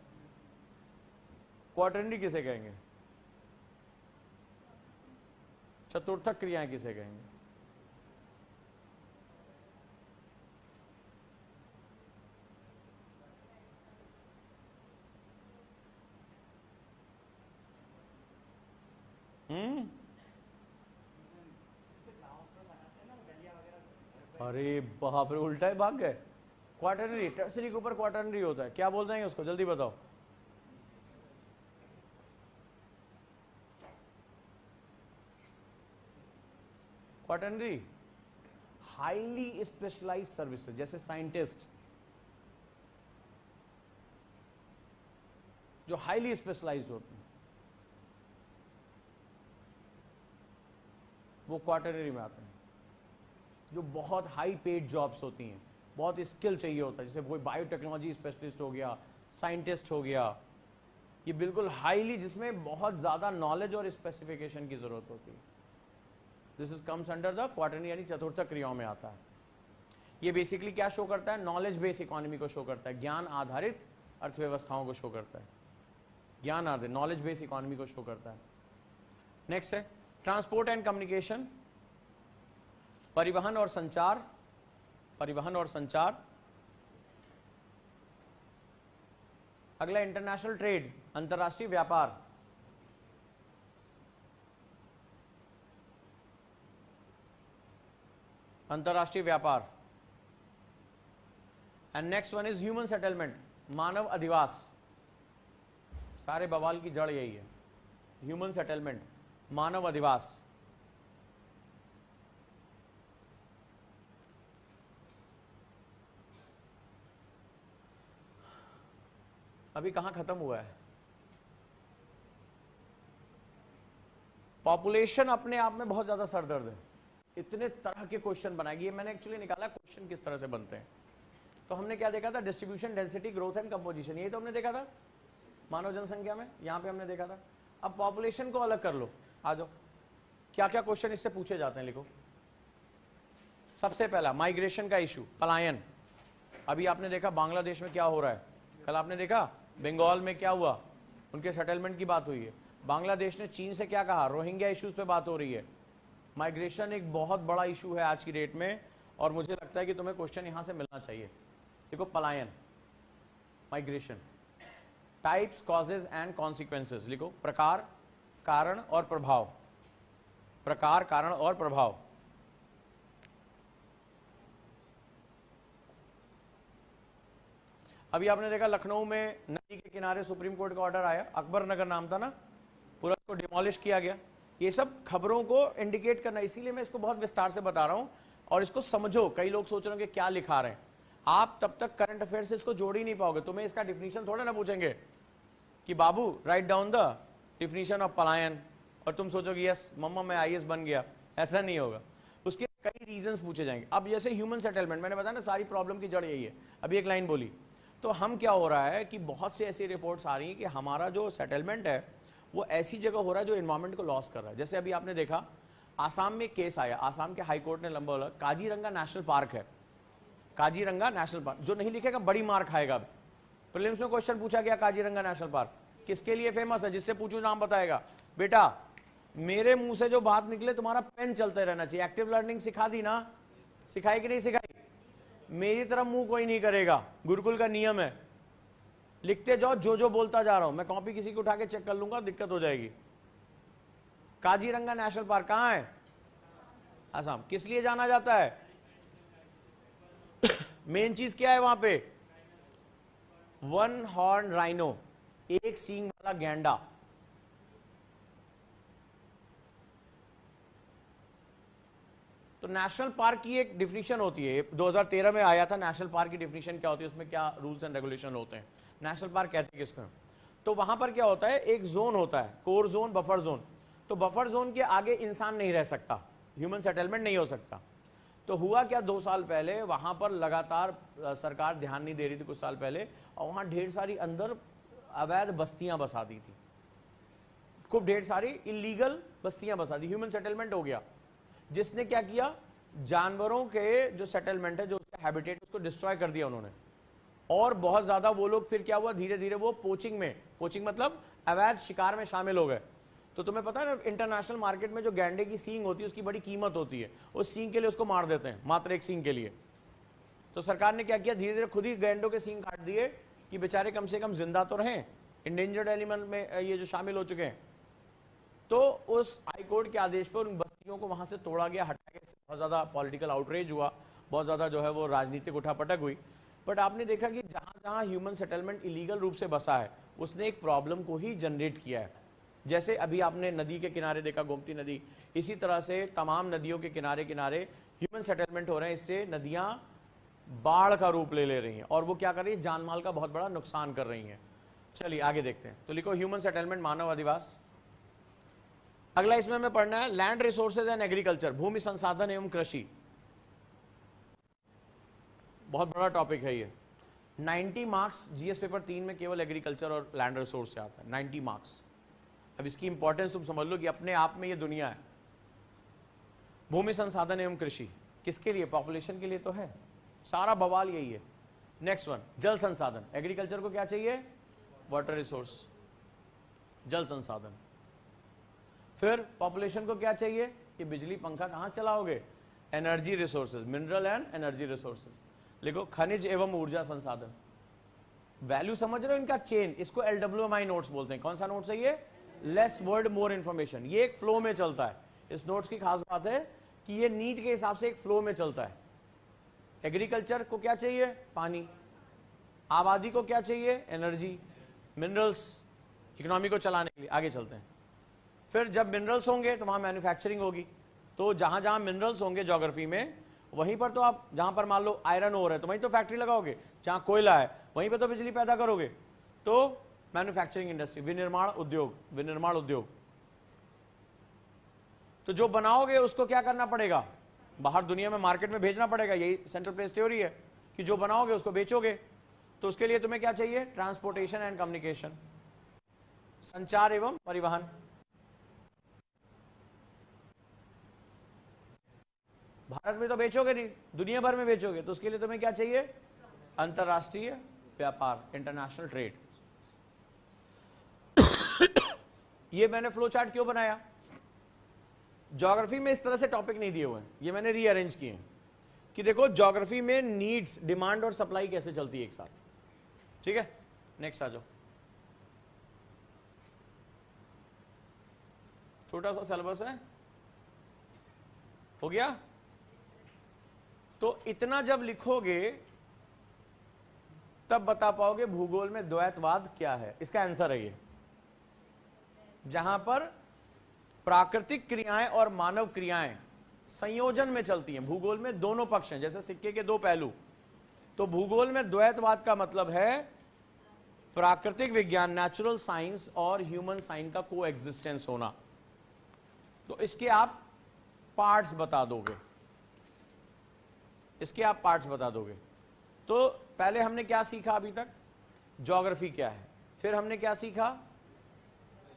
S1: क्वाटरनरी किसे कहेंगे? चतुर्थक क्रियाएं किसे कहेंगे? अरे बाप रे, उल्टा ही भाग गए। क्वाटरनरी, टर्सरी के ऊपर क्वाटरनरी होता है, क्या बोल देंगे उसको, जल्दी बताओ। क्वाटरनरी हाईली स्पेशलाइज सर्विसेज, जैसे साइंटिस्ट जो हाईली स्पेशलाइज्ड होते हैं वो क्वाटरनरी में आते हैं। जो बहुत हाई पेड जॉब्स होती हैं, बहुत स्किल चाहिए होता है, जैसे कोई बायोटेक्नोलॉजी स्पेशलिस्ट हो गया, साइंटिस्ट हो गया, ये बिल्कुल हाईली, जिसमें बहुत ज़्यादा नॉलेज और स्पेसिफिकेशन की ज़रूरत होती है। This is comes under the quaternary, यानी चतुर्थक क्रियाओं में आता है। ये बेसिकली क्या शो करता है? नॉलेज बेस्ड इकोनॉमी को शो करता है, ज्ञान आधारित अर्थव्यवस्थाओं को शो करता है, ज्ञान आधारित नॉलेज बेस्ड इकोनॉमी को शो करता है। नेक्स्ट है ट्रांसपोर्ट एंड कम्युनिकेशन, परिवहन और संचार, परिवहन और संचार। अगला इंटरनेशनल ट्रेड, अंतर्राष्ट्रीय व्यापार। अंतर्राष्ट्रीय व्यापार। And next one is human settlement, मानव अधिवास। सारे बवाल की जड़ यही है, ह्यूमन सेटलमेंट, मानव अधिवास। अभी कहां खत्म हुआ है? पॉपुलेशन अपने आप में बहुत ज्यादा सरदर्द है, इतने तरह के क्वेश्चन बनाएगी। ये मैंने एक्चुअली निकाला क्वेश्चन किस तरह से बनते हैं। तो हमने क्या देखा था? Distribution, density, growth and composition, यही तो हमने देखा था मानव जनसंख्या में, यहां पे हमने देखा था। अब पॉपुलेशन को अलग कर लो, आ जाओ, क्या क्या क्वेश्चन इससे पूछे जाते हैं, लिखो। सबसे पहला माइग्रेशन का इशू, पलायन। अभी आपने देखा बांग्लादेश में क्या हो रहा है, कल आपने देखा बंगाल में क्या हुआ, उनके सेटलमेंट की बात हुई है। बांग्लादेश ने चीन से क्या कहा, रोहिंग्या इश्यूज पे बात हो रही है। माइग्रेशन एक बहुत बड़ा इशू है आज की डेट में, और मुझे लगता है कि तुम्हें क्वेश्चन यहां से मिलना चाहिए। देखो पलायन, migration, types, causes and consequences, लिखो। प्रकार, कारण और प्रभाव, प्रकार, कारण और प्रभाव। अभी आपने देखा लखनऊ में नदी के किनारे सुप्रीम कोर्ट का ऑर्डर आया, अकबर नगर नाम था ना, पूरा इसको डिमोलिश किया गया। ये सब खबरों को इंडिकेट करना, इसीलिए मैं इसको बहुत विस्तार से बता रहा हूं, और इसको समझो। कई लोग सोच रहे होंगे क्या लिखा रहे हैं, आप तब तक करंट अफेयर से इसको जोड़ ही नहीं पाओगे। तुम्हें इसका डिफिनीशन थोड़ा ना पूछेंगे कि बाबू write down the definition of पलायन, और तुम सोचोगे यस मम्मा मैं आईएएस बन गया, ऐसा नहीं होगा। उसके कई रीजंस पूछे जाएंगे। अब जैसे ह्यूमन सेटलमेंट, मैंने बताया ना सारी प्रॉब्लम की जड़ यही है। अभी एक लाइन बोली, तो हम क्या हो रहा है कि बहुत से ऐसी रिपोर्ट्स आ रही हैं कि हमारा जो सेटलमेंट है वो ऐसी जगह हो रहा है जो एनवायरमेंट को लॉस कर रहा है। जैसे अभी आपने देखा आसाम में केस आया, आसाम के हाई कोर्ट ने लंबा बोला, काजीरंगा नेशनल पार्क है, काजीरंगा नेशनल पार्क, जो नहीं लिखेगा बड़ी मार खाएगा। प्रीलिम्स में क्वेश्चन पूछा गया काजीरंगा नेशनल पार्क किसके लिए फेमस है, जिससे पूछूं नाम बताएगा। बेटा मेरे मुंह से जो बात निकले तुम्हारा पेन चलते रहना चाहिए। एक्टिव लर्निंग सिखा दी ना, सिखाई कि नहीं सिखाई? मेरी तरफ मुंह कोई नहीं करेगा, गुरुकुल का नियम है। लिखते जाओ, जो जो बोलता जा रहा हूं मैं, कॉपी किसी को उठा के चेक कर लूंगा, दिक्कत हो जाएगी। काजीरंगा नेशनल पार्क कहां है? असम। किस लिए जाना जाता है? मेन चीज क्या है वहां पे? वन हॉर्न राइनो, एक सींग वाला गैंडा। तो नेशनल पार्क की एक डिफिनीशन होती है, 2013 में आया था नेशनल पार्क की डिफिनीशन क्या होती है, उसमें क्या रूल्स एंड रेगुलेशन होते हैं, नेशनल पार्क कहते हैं किसको। तो वहां पर क्या होता है, एक जोन होता है, कोर जोन, बफर जोन। तो बफर जोन के आगे इंसान नहीं रह सकता, ह्यूमन सेटलमेंट नहीं हो सकता। तो हुआ क्या, 2 साल पहले वहां पर लगातार सरकार ध्यान नहीं दे रही थी कुछ साल पहले, और वहां ढेर सारी अंदर अवैध बस्तियां बसा दी थी, खूब ढेर सारी इलीगल बस्तियां बसा दी, ह्यूमन सेटलमेंट हो गया। जिसने क्या किया, जानवरों के जो सेटलमेंट है, जो उसका हैबिटेट, उसको डिस्ट्रॉय कर दिया उन्होंने। और बहुत ज्यादा वो लोग फिर क्या हुआ, धीरे धीरे वो पोचिंग में, पोचिंग मतलब अवैध शिकार में शामिल हो गए। तो तुम्हें पता है ना इंटरनेशनल मार्केट में जो गैंडे की सींग होती है उसकी बड़ी कीमत होती है, उस सींग के लिए उसको मार देते हैं, मात्र एक सींग के लिए। तो सरकार ने क्या किया, धीरे धीरे खुद ही गैंडों के सींग काट दिए कि बेचारे कम से कम जिंदा तो रहें, इंडेंजर्ड एनिमल में ये जो शामिल हो चुके हैं। तो उस हाईकोर्ट के आदेश पर उन बस्तियों को वहां से तोड़ा गया, हटाया गया। बहुत ज्यादा पॉलिटिकल आउटरेज हुआ, बहुत ज्यादा जो है वो राजनीतिक उठापटक हुई। बट आपने देखा कि जहां जहां ह्यूमन सेटलमेंट इलीगल रूप से बसा है, उसने एक प्रॉब्लम को ही जनरेट किया है। जैसे अभी आपने नदी के किनारे देखा गोमती नदी, इसी तरह से तमाम नदियों के किनारे किनारे ह्यूमन सेटलमेंट हो रहे हैं। इससे नदियां बाढ़ का रूप ले रही हैं और वो क्या कर रही है, जानमाल का बहुत बड़ा नुकसान कर रही हैं। चलिए आगे देखते हैं। तो लिखो ह्यूमन सेटलमेंट, मानव अधिवास। अगला इसमें हमें पढ़ना है लैंड रिसोर्सेज एंड एग्रीकल्चर, भूमि संसाधन एवं कृषि। बहुत बड़ा टॉपिक है ये। 90 मार्क्स जीएस पेपर 3 में केवल एग्रीकल्चर और लैंड रिसोर्स से आता है, 90 मार्क्स। अब इसकी इंपॉर्टेंस तुम समझ लो कि अपने आप में ये दुनिया है। भूमि संसाधन एवं कृषि किसके लिए, पॉपुलेशन के लिए तो है, सारा बवाल यही है। नेक्स्ट वन जल संसाधन, एग्रीकल्चर को क्या चाहिए, वाटर रिसोर्स, जल संसाधन। फिर पॉपुलेशन को क्या चाहिए कि बिजली पंखा कहां चलाओगे, energy resources, mineral and energy resources. लिखो खनिज एवं ऊर्जा संसाधन। वैल्यू समझ रहे हो इनका चेन, इसको LWMI नोट्स बोलते हैं। कौन सा नोट्स है ये, लेस वर्ड मोर इंफॉर्मेशन। ये एक फ्लो में चलता है। इस नोट्स की खास बात है कि ये नीट के हिसाब से एक फ्लो में चलता है। एग्रीकल्चर को क्या चाहिए, पानी। आबादी को क्या चाहिए, एनर्जी, मिनरल्स, इकोनॉमी को चलाने के लिए। आगे चलते हैं। फिर जब मिनरल्स होंगे तो वहां मैन्युफैक्चरिंग होगी। तो जहां जहां मिनरल्स होंगे ज्योग्राफी में, वहीं पर तो आप, जहां पर मान लो आयरन ओर है तो वहीं तो फैक्ट्री लगाओगे, जहां कोयला है वहीं पर तो बिजली पैदा करोगे। तो मैन्युफैक्चरिंग इंडस्ट्री, विनिर्माण उद्योग, विनिर्माण उद्योग। तो जो बनाओगे उसको क्या करना पड़ेगा, बाहर दुनिया में मार्केट में भेजना पड़ेगा। यही सेंट्रल प्लेस थ्योरी है कि जो बनाओगे उसको बेचोगे। तो उसके लिए तुम्हें क्या चाहिए, ट्रांसपोर्टेशन एंड कम्युनिकेशन, संचार एवं परिवहन। भारत में तो बेचोगे नहीं, दुनिया भर में बेचोगे, तो उसके लिए तुम्हें क्या चाहिए, अंतरराष्ट्रीय व्यापार, इंटरनेशनल ट्रेड। ये मैंने फ्लो चार्ट क्यों बनाया, ज्योग्राफी में इस तरह से टॉपिक नहीं दिए हुए हैं, ये मैंने रीअरेंज किए हैं कि देखो ज्योग्राफी में नीड्स, डिमांड और सप्लाई कैसे चलती है एक साथ। ठीक है, नेक्स्ट आ जाओ। छोटा सा सिलेबस है, हो गया। तो इतना जब लिखोगे तब बता पाओगे भूगोल में द्वैतवाद क्या है। इसका आंसर है ये, जहां पर प्राकृतिक क्रियाएं और मानव क्रियाएं संयोजन में चलती हैं। भूगोल में दोनों पक्ष हैं, जैसे सिक्के के दो पहलू। तो भूगोल में द्वैतवाद का मतलब है प्राकृतिक विज्ञान, नेचुरल साइंस और ह्यूमन साइंस का को एग्जिस्टेंस होना। तो इसके आप पार्ट्स बता दोगे, इसके आप पार्ट्स बता दोगे। तो पहले हमने क्या सीखा अभी तक, ज्योग्राफी क्या है, फिर हमने क्या सीखा,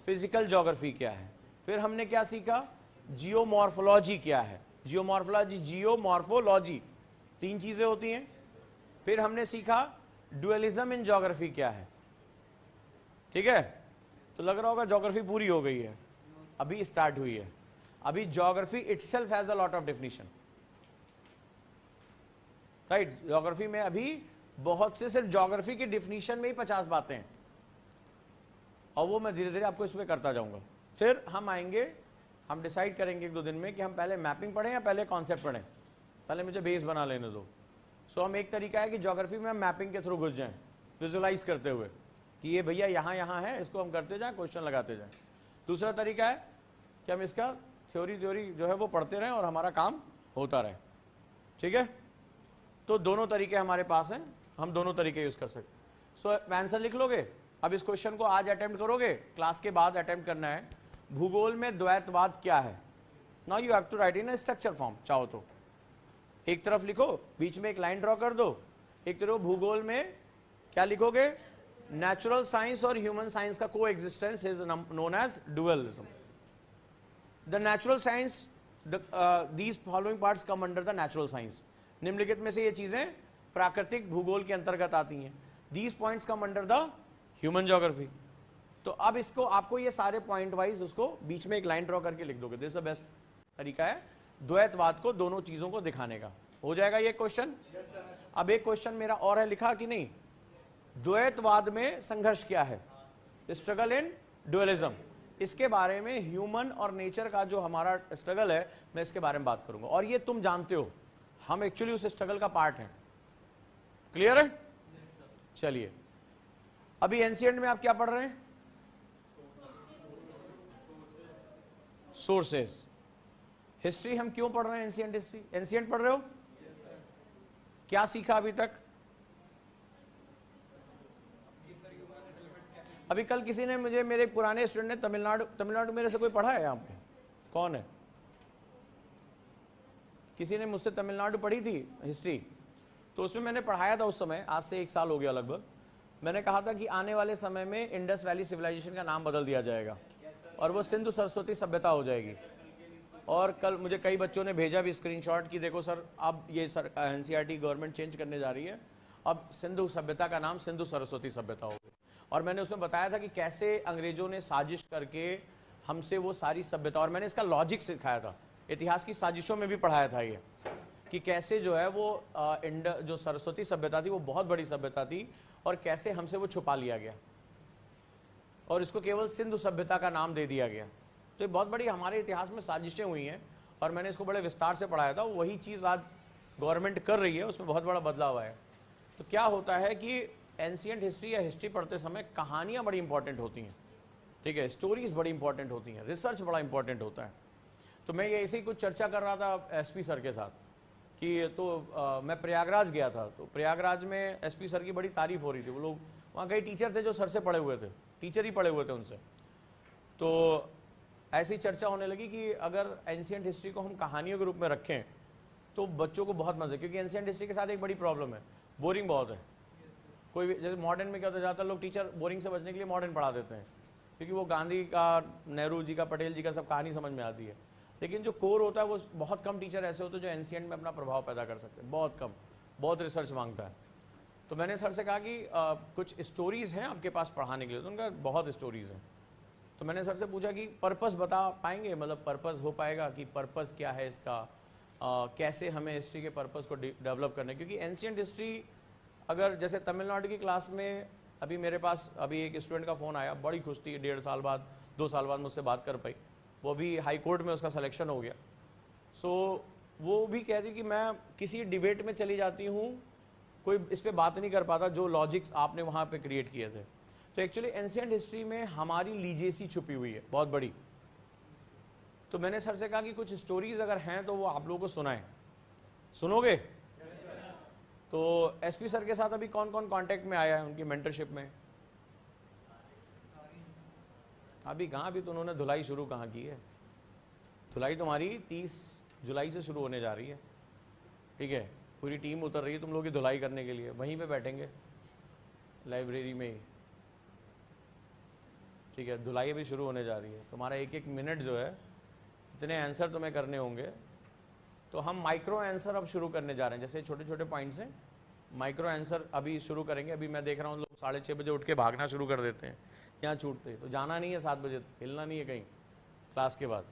S1: फिजिकल ज्योग्राफी क्या है, फिर हमने क्या सीखा, जियोमॉर्फोलॉजी क्या है। जियोमॉर्फोलॉजी, जियोमॉर्फोलॉजी, तीन चीजें होती हैं। फिर हमने सीखा डुअलिज्म इन ज्योग्राफी क्या है। ठीक है, तो लग रहा होगा ज्योग्राफी पूरी हो गई है, अभी स्टार्ट हुई है। अभी geography itself has a lot of definition, right. Geography में अभी बहुत से, सिर्फ ज्योग्राफी की डेफिनेशन में ही 50 बातें हैं, और वो मैं धीरे धीरे आपको इसमें करता जाऊंगा। फिर हम आएंगे, हम डिसाइड करेंगे एक दो दिन में कि हम पहले मैपिंग पढ़ें या पहले कॉन्सेप्ट पढ़ें। पहले मुझे बेस बना लेने दो। सो हम एक तरीका है कि ज्योग्राफी में हम मैपिंग के थ्रू घुस जाएं, विजुअलाइज करते हुए कि ये भैया यहाँ यहाँ है, इसको हम करते जाएं, क्वेश्चन लगाते जाएं। दूसरा तरीका है कि हम इसका थ्योरी जो है वो पढ़ते रहें और हमारा काम होता रहे। ठीक है, तो दोनों तरीके हमारे पास हैं, हम दोनों तरीके यूज कर सकते। सो आंसर लिख लोगे। अब इस क्वेश्चन को आज अटेम्प्ट करोगे, क्लास के बाद अटेम्प्ट करना है। भूगोल में द्वैतवाद क्या है। Now you have to write in a structure form. चाहो तो एक तरफ लिखो, बीच में एक लाइन ड्रॉ कर दो। एक तरफ भूगोल में क्या लिखोगे, नेचुरल साइंस और ह्यूमन साइंस का coexistence is known as dualism. The natural science, these following parts come under the natural science. निम्नलिखित में से ये चीजें प्राकृतिक भूगोल के अंतर्गत आती हैं। These points come under the human geography. तो अब इसको, आपको ये सारे पॉइंट वाइज उसको बीच में एक लाइन ड्रॉ करके लिख दोगे। दिस द बेस्ट तरीका है द्वैतवाद को, दोनों चीजों को दिखाने का। हो जाएगा ये क्वेश्चन। अब एक क्वेश्चन मेरा और है, लिखा कि नहीं, द्वैतवाद में संघर्ष क्या है, स्ट्रगल इन डुअलिज्म। इसके बारे में ह्यूमन और नेचर का जो हमारा स्ट्रगल है, मैं इसके बारे में बात करूंगा। और ये तुम जानते हो, हम एक्चुअली उस स्ट्रगल का पार्ट हैं। क्लियर है? चलिए, अभी एंशिएंट में आप क्या पढ़ रहे हैं, सोर्सेस। हिस्ट्री हम क्यों पढ़ रहे हैं? एंशिएंट हिस्ट्री, एंशिएंट पढ़ रहे हो? क्या सीखा अभी तक? अभी कल किसी ने मुझे, मेरे पुराने स्टूडेंट ने तमिलनाडु मेरे से कोई पढ़ा है यहाँ पे? कौन है? किसी ने मुझसे तमिलनाडु पढ़ी थी हिस्ट्री? तो उसमें मैंने पढ़ाया था उस समय, आज से 1 साल हो गया लगभग। मैंने कहा था कि आने वाले समय में इंडस वैली सिविलाइजेशन का नाम बदल दिया जाएगा और वो सिंधु सरस्वती सभ्यता हो जाएगी। और कल मुझे कई बच्चों ने भेजा भी स्क्रीनशॉट कि देखो सर, अब ये सर एनसीईआरटी गवर्नमेंट चेंज करने जा रही है, अब सिंधु सभ्यता का नाम सिंधु सरस्वती सभ्यता होगी। और मैंने उसमें बताया था कि कैसे अंग्रेजों ने साजिश करके हमसे वो सारी सभ्यता, और मैंने इसका लॉजिक सिखाया था, इतिहास की साजिशों में भी पढ़ाया था ये, कि कैसे जो है वो जो सरस्वती सभ्यता थी वो बहुत बड़ी सभ्यता थी और कैसे हमसे वो छुपा लिया गया और इसको केवल सिंधु सभ्यता का नाम दे दिया गया। तो ये बहुत बड़ी हमारे इतिहास में साजिशें हुई हैं और मैंने इसको बड़े विस्तार से पढ़ाया था। वही चीज़ आज गवर्नमेंट कर रही है, उसमें बहुत बड़ा बदलाव आया। तो क्या होता है कि एंशिएंट हिस्ट्री या हिस्ट्री पढ़ते समय कहानियाँ बड़ी इंपॉर्टेंट होती हैं, ठीक है, स्टोरीज बड़ी इंपॉर्टेंट होती हैं, रिसर्च बड़ा इंपॉर्टेंट होता है। तो मैं ये ऐसे ही कुछ चर्चा कर रहा था एसपी सर के साथ कि मैं प्रयागराज गया था, तो प्रयागराज में एसपी सर की बड़ी तारीफ हो रही थी। वो लोग वहाँ कई टीचर थे जो सर से पढ़े हुए थे, टीचर ही पढ़े हुए थे उनसे। तो ऐसी चर्चा होने लगी कि अगर एंशिएंट हिस्ट्री को हम कहानियों के रूप में रखें तो बच्चों को बहुत मज़े, क्योंकि एंशिएंट हिस्ट्री के साथ एक बड़ी प्रॉब्लम है, बोरिंग बहुत है। कोई भी जैसे मॉडर्न में क्या होता है, ज़्यादातर लोग टीचर बोरिंग से बचने के लिए मॉडर्न पढ़ा देते हैं, क्योंकि वो गांधी का, नेहरू जी का, पटेल जी का सब कहानी समझ में आती है। लेकिन जो कोर होता है वो बहुत कम टीचर ऐसे होते हैं जो एंशिएंट में अपना प्रभाव पैदा कर सकते हैं, बहुत कम, बहुत रिसर्च मांगता है। तो मैंने सर से कहा कि कुछ स्टोरीज़ हैं आपके पास पढ़ाने के लिए, तो उनका बहुत स्टोरीज़ हैं। तो मैंने सर से पूछा कि पर्पस बता पाएंगे, मतलब पर्पस हो पाएगा कि पर्पस क्या है इसका, कैसे हमें हिस्ट्री के पर्पस को डेवलप करना है। क्योंकि एंशिएंट हिस्ट्री, अगर जैसे तमिलनाडु की क्लास में अभी मेरे पास अभी एक स्टूडेंट का फ़ोन आया, बड़ी खुश थी, 1.5 साल बाद 2 साल बाद मुझसे बात कर पाई, वो भी हाई कोर्ट में उसका सिलेक्शन हो गया। सो वो भी कह रही कि मैं किसी डिबेट में चली जाती हूँ, कोई इस पर बात नहीं कर पाता जो लॉजिक्स आपने वहाँ पे क्रिएट किए थे। तो एक्चुअली एंशिएंट हिस्ट्री में हमारी लीजेसी छुपी हुई है बहुत बड़ी। तो मैंने सर से कहा कि कुछ स्टोरीज अगर हैं तो वो आप लोगों को सुनाएं, सुनोगे? तो एसपी सर के साथ अभी कौन कौन कांटेक्ट में आया है उनकी मेंटरशिप में? अभी कहाँ, अभी तो उन्होंने धुलाई शुरू कहाँ की है। धुलाई तुम्हारी 30 जुलाई से शुरू होने जा रही है, ठीक है, पूरी टीम उतर रही है तुम लोगों की धुलाई करने के लिए। वहीं पे बैठेंगे लाइब्रेरी में ही, ठीक है। धुलाई अभी शुरू होने जा रही है, तुम्हारा एक एक मिनट जो है, इतने आंसर तुम्हें करने होंगे। तो हम माइक्रो आंसर अब शुरू करने जा रहे हैं, जैसे छोटे छोटे पॉइंट्स हैं, माइक्रो आंसर अभी शुरू करेंगे। अभी मैं देख रहा हूँ लोग 6:30 बजे उठ के भागना शुरू कर देते हैं, यहाँ छूटते, तो जाना नहीं है 7 बजे तक, हिलना नहीं है कहीं क्लास के बाद।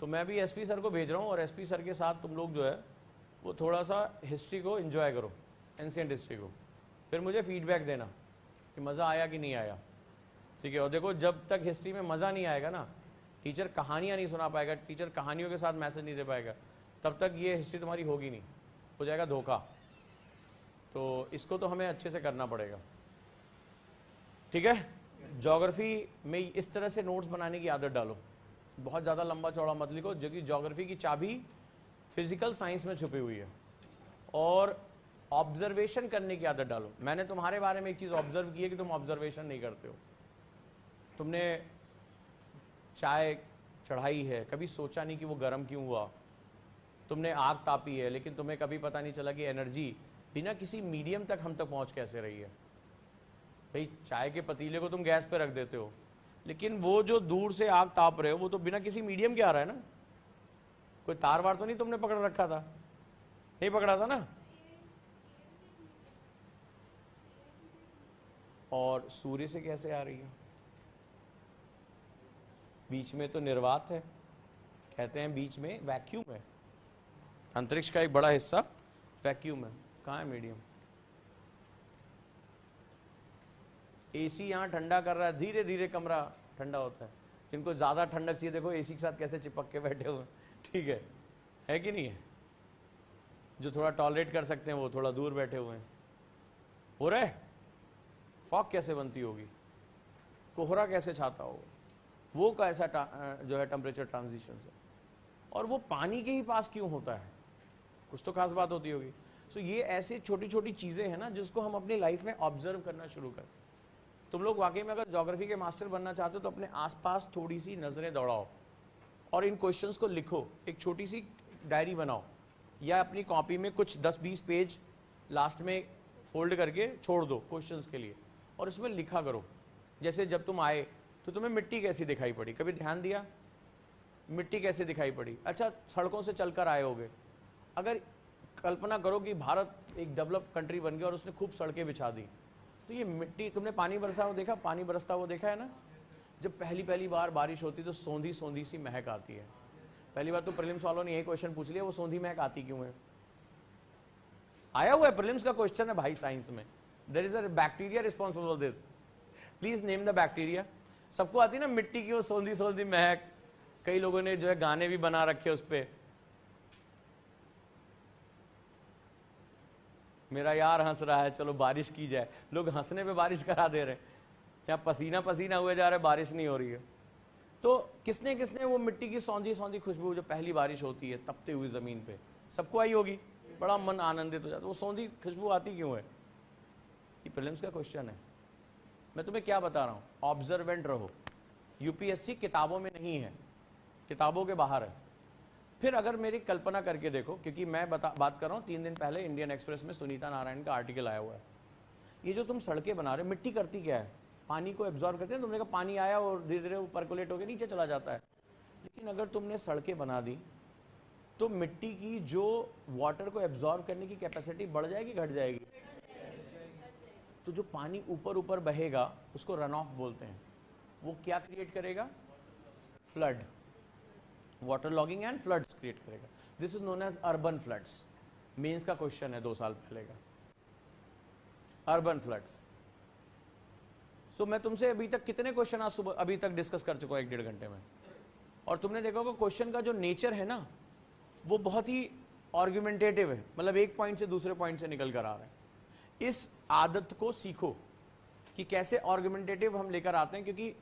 S1: तो मैं भी एसपी सर को भेज रहा हूँ और एसपी सर के साथ तुम लोग जो है वो थोड़ा सा हिस्ट्री को एंजॉय करो, एंशिएंट हिस्ट्री को, फिर मुझे फीडबैक देना कि मज़ा आया कि नहीं आया, ठीक है। और देखो, जब तक हिस्ट्री में मज़ा नहीं आएगा ना, टीचर कहानियाँ नहीं सुना पाएगा, टीचर कहानियों के साथ मैसेज नहीं दे पाएगा, तब तक ये हिस्ट्री तुम्हारी होगी नहीं, हो जाएगा धोखा। तो इसको तो हमें अच्छे से करना पड़ेगा, ठीक है। ज्योग्राफी में इस तरह से नोट्स बनाने की आदत डालो, बहुत ज़्यादा लंबा चौड़ा मत लिखो, जो कि ज्योग्राफी की चाबी फिजिकल साइंस में छुपी हुई है। और ऑब्जर्वेशन करने की आदत डालो। मैंने तुम्हारे बारे में एक चीज़ ऑब्जर्व की है कि तुम ऑब्जर्वेशन नहीं करते हो। तुमने चाय चढ़ाई है, कभी सोचा नहीं कि वो गर्म क्यों हुआ। तुमने आग तापी है, लेकिन तुम्हें कभी पता नहीं चला कि एनर्जी बिना किसी मीडियम तक हम तक पहुंच कैसे रही है। भाई, चाय के पतीले को तुम गैस पे रख देते हो, लेकिन वो जो दूर से आग ताप रहे हो वो तो बिना किसी मीडियम के आ रहा है ना। कोई तार वार तो नहीं तुमने पकड़ रखा था, नहीं पकड़ा था ना। और सूर्य से कैसे आ रही है? बीच में तो निर्वात है, कहते हैं बीच में वैक्यूम है, अंतरिक्ष का एक बड़ा हिस्सा वैक्यूम है। कहाँ है मीडियम? एसी यहाँ ठंडा कर रहा है, धीरे धीरे कमरा ठंडा होता है। जिनको ज़्यादा ठंडक चाहिए, देखो एसी के साथ कैसे चिपक के बैठे हुए, ठीक है कि नहीं है? जो थोड़ा टॉलरेट कर सकते हैं वो थोड़ा दूर बैठे हुए हैं। हो रहा है? फॉग कैसे बनती होगी, कोहरा कैसे छाता होगा, वो कैसा जो है टेम्परेचर ट्रांजिशन है, और वो पानी के ही पास क्यों होता है, कुछ तो खास बात होती होगी। सो ये ऐसी छोटी छोटी चीज़ें हैं ना जिसको हम अपनी लाइफ में ऑब्जर्व करना शुरू करें। तुम लोग वाकई में अगर ज्योग्राफी के मास्टर बनना चाहते हो तो अपने आसपास थोड़ी सी नज़रें दौड़ाओ और इन क्वेश्चंस को लिखो, एक छोटी सी डायरी बनाओ या अपनी कॉपी में कुछ 10-20 पेज लास्ट में फोल्ड करके छोड़ दो क्वेश्चंस के लिए, और उसमें लिखा करो। जैसे जब तुम आए तो तुम्हें मिट्टी कैसी दिखाई पड़ी, कभी ध्यान दिया मिट्टी कैसे दिखाई पड़ी? अच्छा, सड़कों से चलकर आए होगे। अगर कल्पना करो कि भारत एक डेवलप कंट्री बन गया और उसने खूब सड़कें बिछा दी, तो ये मिट्टी, तुमने पानी बरसा हुआ देखा, पानी बरसता हुआ देखा है ना? जब पहली बार बारिश होती तो सौंधी सौंधी सी महक आती है। पहली बार तो प्रीलिम्स वालों ने यही क्वेश्चन पूछ लिया, वो सौंधी महक आती क्यों है? आया हुआ है, प्रीलिम्स का क्वेश्चन है भाई साइंस में। There is a bacteria responsible for this, please name the bacteria. सबको आती है ना मिट्टी की वो सौंधी सौंधी महक, कई लोगों ने जो है गाने भी बना रखे उस पे, मेरा यार हंस रहा है चलो बारिश की जाए। लोग हंसने पे बारिश करा दे रहे हैं, या पसीना पसीना हुए जा रहे, बारिश नहीं हो रही है। तो किसने किसने वो मिट्टी की सौंधी सौंधी खुशबू जो पहली बारिश होती है तपते हुई जमीन पे, सबको आई होगी, बड़ा मन आनंदित हो जाता। वो सौंधी खुशबू आती क्यों है? ये प्रीलिम्स का क्वेश्चन है। मैं तुम्हें क्या बता रहा हूँ, ऑब्जर्वेंट रहो। यूपीएससी किताबों में नहीं है, किताबों के बाहर है। फिर अगर मेरी कल्पना करके देखो, क्योंकि मैं बात कर रहा हूँ 3 दिन पहले इंडियन एक्सप्रेस में सुनीता नारायण का आर्टिकल आया हुआ है। ये जो तुम सड़कें बना रहे हो, मिट्टी करती क्या है? पानी को एब्जॉर्ब करते हैं। तुमने कहा पानी आया और धीरे धीरे वो परकोलेट होकर नीचे चला जाता है, लेकिन अगर तुमने सड़कें बना दी तो मिट्टी की जो वाटर को एब्जॉर्ब करने की कैपेसिटी बढ़ जाएगी, घट जाएगी? तो जो पानी ऊपर ऊपर बहेगा उसको रन ऑफ बोलते हैं। वो क्या क्रिएट करेगा? Flood, water logging and floods create करेगा। This is known as urban floods. Mains का क्वेश्चन है 2 साल पहले का, अर्बन फ्लड्स। सो मैं तुमसे अभी तक कितने क्वेश्चन आज सुबह अभी तक डिस्कस कर चुका हूं 1-1.5 घंटे में, और तुमने देखा होगा क्वेश्चन का जो नेचर है ना वो बहुत ही आर्गुमेंटेटिव है, मतलब एक पॉइंट से दूसरे पॉइंट से निकल कर आ रहा है। इस आदत को सीखो कि कैसे आर्गुमेंटेटिव हम लेकर आते हैं, क्योंकि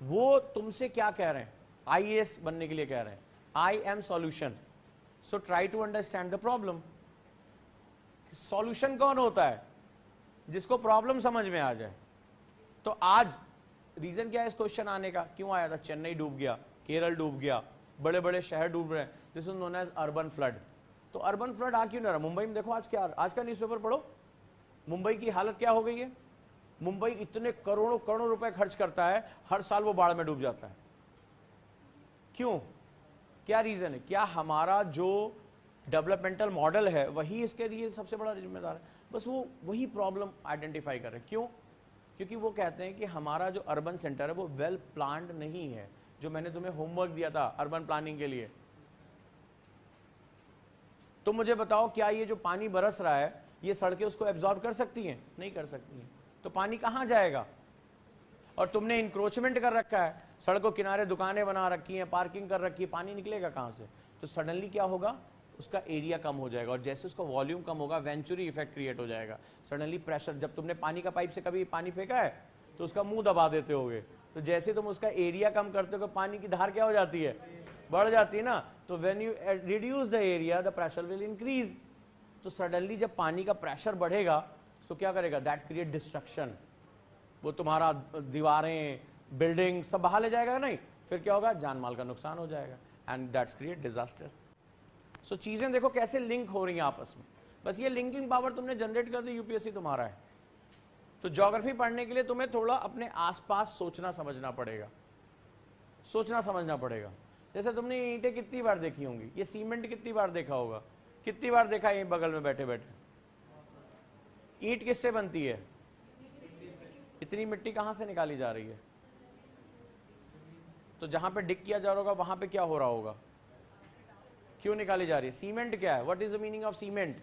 S1: वो तुमसे क्या कह रहे हैं, आईएएस बनने के लिए कह रहे हैं, I am solution. So try to understand the problem. Solution कौन होता है? जिसको प्रॉब्लम समझ में आ जाए। तो आज रीजन क्या है इस क्वेश्चन आने का, क्यों आया था? चेन्नई डूब गया, केरल डूब गया, बड़े बड़े शहर डूब रहे हैं। This is known as urban flood. तो अर्बन फ्लड आ क्यों नहीं रहा? मुंबई में देखो आज क्या, आज का न्यूज़पेपर पढ़ो, मुंबई की हालत क्या हो गई है। मुंबई इतने करोड़ों करोड़ों रुपए खर्च करता है, हर साल वो बाढ़ में डूब जाता है। क्यों? क्या रीजन है? क्या हमारा जो डेवलपमेंटल मॉडल है वही इसके लिए सबसे बड़ा जिम्मेदार है? बस वो वही प्रॉब्लम आइडेंटिफाई कर रहे हैं। क्यों? क्योंकि वो कहते हैं कि हमारा जो अर्बन सेंटर है वो वेल प्लान्ड नहीं है। जो मैंने तुम्हें होमवर्क दिया था अर्बन प्लानिंग के लिए, तो मुझे बताओ क्या ये जो पानी बरस रहा है ये सड़कें उसको एब्जॉर्ब कर सकती हैं? नहीं कर सकती हैं। तो पानी कहां जाएगा? और तुमने इंक्रोचमेंट कर रखा है, सड़कों किनारे दुकानें बना रखी हैं, पार्किंग कर रखी है, पानी निकलेगा कहां से? तो सडनली क्या होगा, उसका एरिया कम हो जाएगा, और जैसे उसका वॉल्यूम कम होगा वेंचुरी इफेक्ट क्रिएट हो जाएगा। सडनली प्रेशर, जब तुमने पानी का पाइप से कभी पानी फेंका है तो उसका मुंह दबा देते होगे, तो जैसे तुम उसका एरिया कम करते हो पानी की धार क्या हो जाती है? बढ़ जाती है ना। तो when you reduce the area the pressure will increase. तो सडनली जब पानी का प्रेशर बढ़ेगा तो क्या करेगा? That create destruction. वो तुम्हारा दीवारें, बिल्डिंग सब बहा ले जाएगा, नहीं? फिर क्या होगा? जान माल का नुकसान हो जाएगा, एंड दैट्स क्रिएट डिजास्टर। सो चीजें देखो कैसे लिंक हो रही हैं आपस में। बस ये लिंकिंग पावर तुमने जनरेट कर दी, यूपीएससी तुम्हारा है। तो ज्योग्राफी पढ़ने के लिए तुम्हें थोड़ा अपने आसपास सोचना समझना पड़ेगा, सोचना समझना पड़ेगा। जैसे तुमने ईंटें कितनी बार देखी होंगी, ये सीमेंट कितनी बार देखा होगा, कितनी बार देखा है बगल में बैठे बैठे? ईंट किससे बनती है? इतनी मिट्टी कहां से निकाली जा रही है? तो जहां पे डिग किया जा रहा होगा वहां पे क्या हो रहा होगा? क्यों निकाली जा रही है? सीमेंट क्या है? What is the meaning of cement?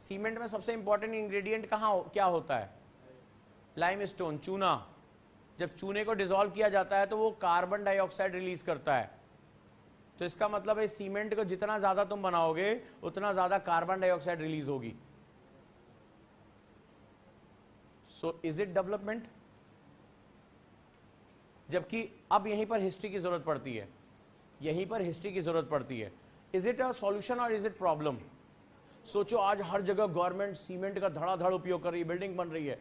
S1: Cement में सबसे इंपॉर्टेंट इंग्रेडिएंट क्या होता है? लाइमस्टोन, चूना। जब चूने को डिसॉल्व किया जाता है तो वो कार्बन डाइऑक्साइड रिलीज करता है। तो इसका मतलब है सीमेंट को जितना ज्यादा तुम बनाओगे उतना ज्यादा कार्बन डाइऑक्साइड रिलीज होगी। So is it development? जबकि अब यहीं पर हिस्ट्री की जरूरत पड़ती है, यहीं पर हिस्ट्री की जरूरत पड़ती है। इज इट अ सॉल्यूशन और इज इट प्रॉब्लम? सोचो आज हर जगह गवर्नमेंट सीमेंट का धड़ाधड़ उपयोग कर रही है, बिल्डिंग बन रही है,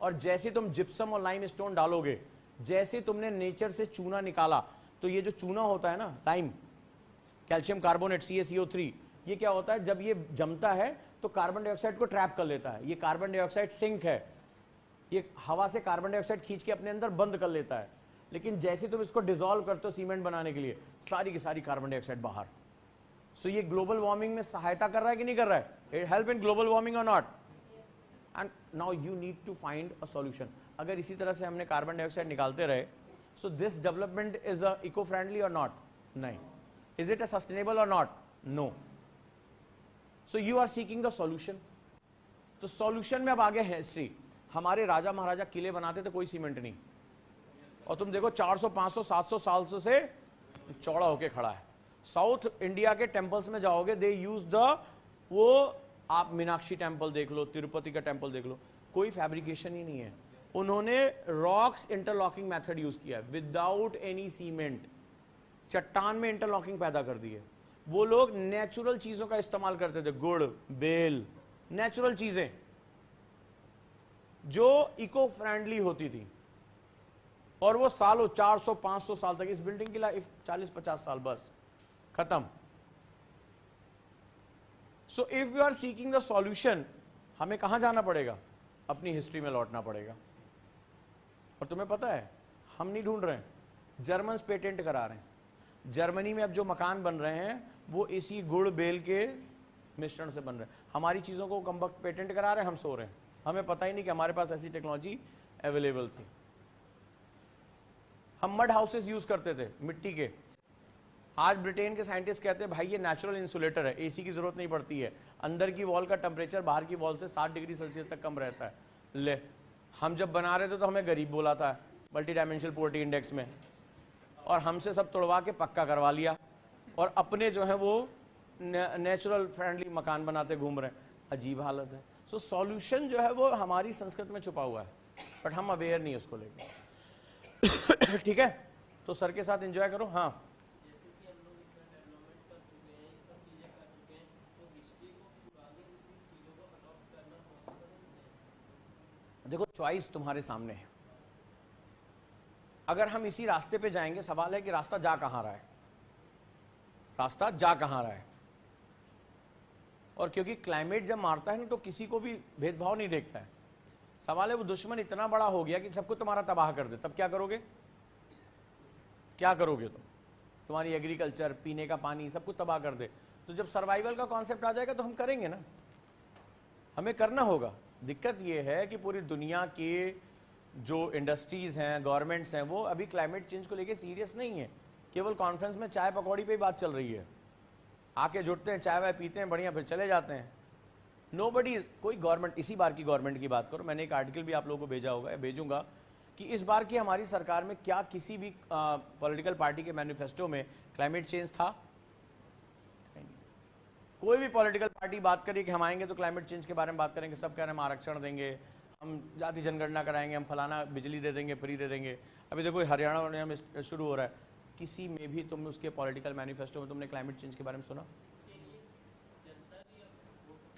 S1: और जैसे तुम जिप्सम और लाइम स्टोन डालोगे, जैसे तुमने नेचर से चूना निकाला, तो ये जो चूना होता है ना, लाइम, कैल्शियम कार्बोनेट CaCO3, ये क्या होता है, जब ये जमता है तो कार्बन डाइऑक्साइड को ट्रैप कर लेता है। ये कार्बन डाइऑक्साइड सिंक है, ये हवा से कार्बन डाइऑक्साइड खींच के अपने अंदर बंद कर लेता है। लेकिन जैसे तुम इसको डिसॉल्व करते हो सीमेंट बनाने के लिए, सारी की सारी कार्बन डाइऑक्साइड बाहर। सो ये ग्लोबल वार्मिंग में सहायता कर रहा है कि नहीं कर रहा है? It help in global warming और not? And now you need to find a solution. अगर इसी तरह से हमने कार्बन डाइऑक्साइड निकालते रहे, so this development is a eco friendly और नॉट? नहीं। इज इट अ सस्टेनेबल और not? No. So you are seeking the solution. तो सॉल्यूशन में अब आगे है हिस्ट्री। हमारे राजा महाराजा किले बनाते थे, कोई सीमेंट नहीं, और तुम देखो 400 500 700 साल से चौड़ा होके खड़ा है। साउथ इंडिया के टेंपल्स में जाओगे, दे यूज द, वो आप मीनाक्षी टेंपल देख लो, तिरुपति का टेंपल देख लो, कोई फैब्रिकेशन ही नहीं है। उन्होंने रॉक्स इंटरलॉकिंग मेथड यूज किया है विदाउट एनी सीमेंट। चट्टान में इंटरलॉकिंग पैदा कर दी है। वो लोग नेचुरल चीजों का इस्तेमाल करते थे, गुड़, बेल, नेचुरल चीजें जो इको फ्रेंडली होती थी, और वो सालों 400 500 साल तक। इस बिल्डिंग की लाइफ 40-50 साल, बस खत्म। So if you are seeking the solution, हमें कहां जाना पड़ेगा? अपनी हिस्ट्री में लौटना पड़ेगा। और तुम्हें पता है, हम नहीं ढूंढ रहे हैं, जर्मन्स पेटेंट करा रहे हैं। जर्मनी में अब जो मकान बन रहे हैं वो इसी गुड़ बेल के मिश्रण से बन रहे हैं। हमारी चीजों को कम वक्त पेटेंट करा रहे हैं, हम सो रहे हैं। हमें पता ही नहीं कि हमारे पास ऐसी टेक्नोलॉजी अवेलेबल थी। हम मड हाउसेस यूज करते थे, मिट्टी के। आज ब्रिटेन के साइंटिस्ट कहते हैं भाई ये नेचुरल इंसुलेटर है, एसी की जरूरत नहीं पड़ती है, अंदर की वॉल का टेम्परेचर बाहर की वॉल से 60 डिग्री सेल्सियस तक कम रहता है। ले, हम जब बना रहे थे तो हमें गरीब बोला था मल्टी डायमेंशनल पॉवर्टी इंडेक्स में, और हमसे सब तोड़वा के पक्का करवा लिया, और अपने जो है वो नेचुरल फ्रेंडली मकान बनाते घूम रहे हैं। अजीब हालत है। सो सॉल्यूशन जो है वो हमारी संस्कृत में छुपा हुआ है, बट हम अवेयर नहीं है उसको लेकर। ठीक है, तो सर के साथ एंजॉय करो। हाँ, देखो चॉइस तुम्हारे सामने है। अगर हम इसी रास्ते पे जाएंगे, सवाल है कि रास्ता जा कहां रहा है, रास्ता जा कहां रहा है। और क्योंकि क्लाइमेट जब मारता है ना तो किसी को भी भेदभाव नहीं देखता है। सवाल है वो दुश्मन इतना बड़ा हो गया कि सबको तुम्हारा तबाह कर दे, तब क्या करोगे? क्या करोगे तुम? तुम्हारी एग्रीकल्चर, पीने का पानी, सब कुछ तबाह कर दे। तो जब सर्वाइवल का कॉन्सेप्ट आ जाएगा तो हम करेंगे ना, हमें करना होगा। दिक्कत यह है कि पूरी दुनिया के जो इंडस्ट्रीज हैं, गवर्नमेंट्स हैं, वो अभी क्लाइमेट चेंज को लेके सीरियस नहीं है। केवल कॉन्फ्रेंस में चाय पकौड़ी पे ही बात चल रही है, आके जुटते हैं, चाय वाय पीते हैं, बढ़िया, फिर चले जाते हैं। नोबडी, कोई गवर्नमेंट, इसी बार की गवर्नमेंट की बात करो, मैंने एक आर्टिकल भी आप लोगों को भेजा होगा, भेजूंगा, कि इस बार की हमारी सरकार में क्या किसी भी पॉलिटिकल पार्टी के मैनिफेस्टो में क्लाइमेट चेंज था? कोई भी पॉलिटिकल पार्टी बात करिए कि हम आएंगे तो क्लाइमेट चेंज के बारे में बात करेंगे, सब कह रहे हैं हम आरक्षण देंगे, हम जाति जनगणना कराएंगे, हम फलाना बिजली दे देंगे, फ्री दे देंगे। अभी देखो हरियाणा में शुरू हो रहा है, किसी में भी तुम उसके पॉलिटिकल मैनिफेस्टो में तुमने क्लाइमेट चेंज के बारे में सुना?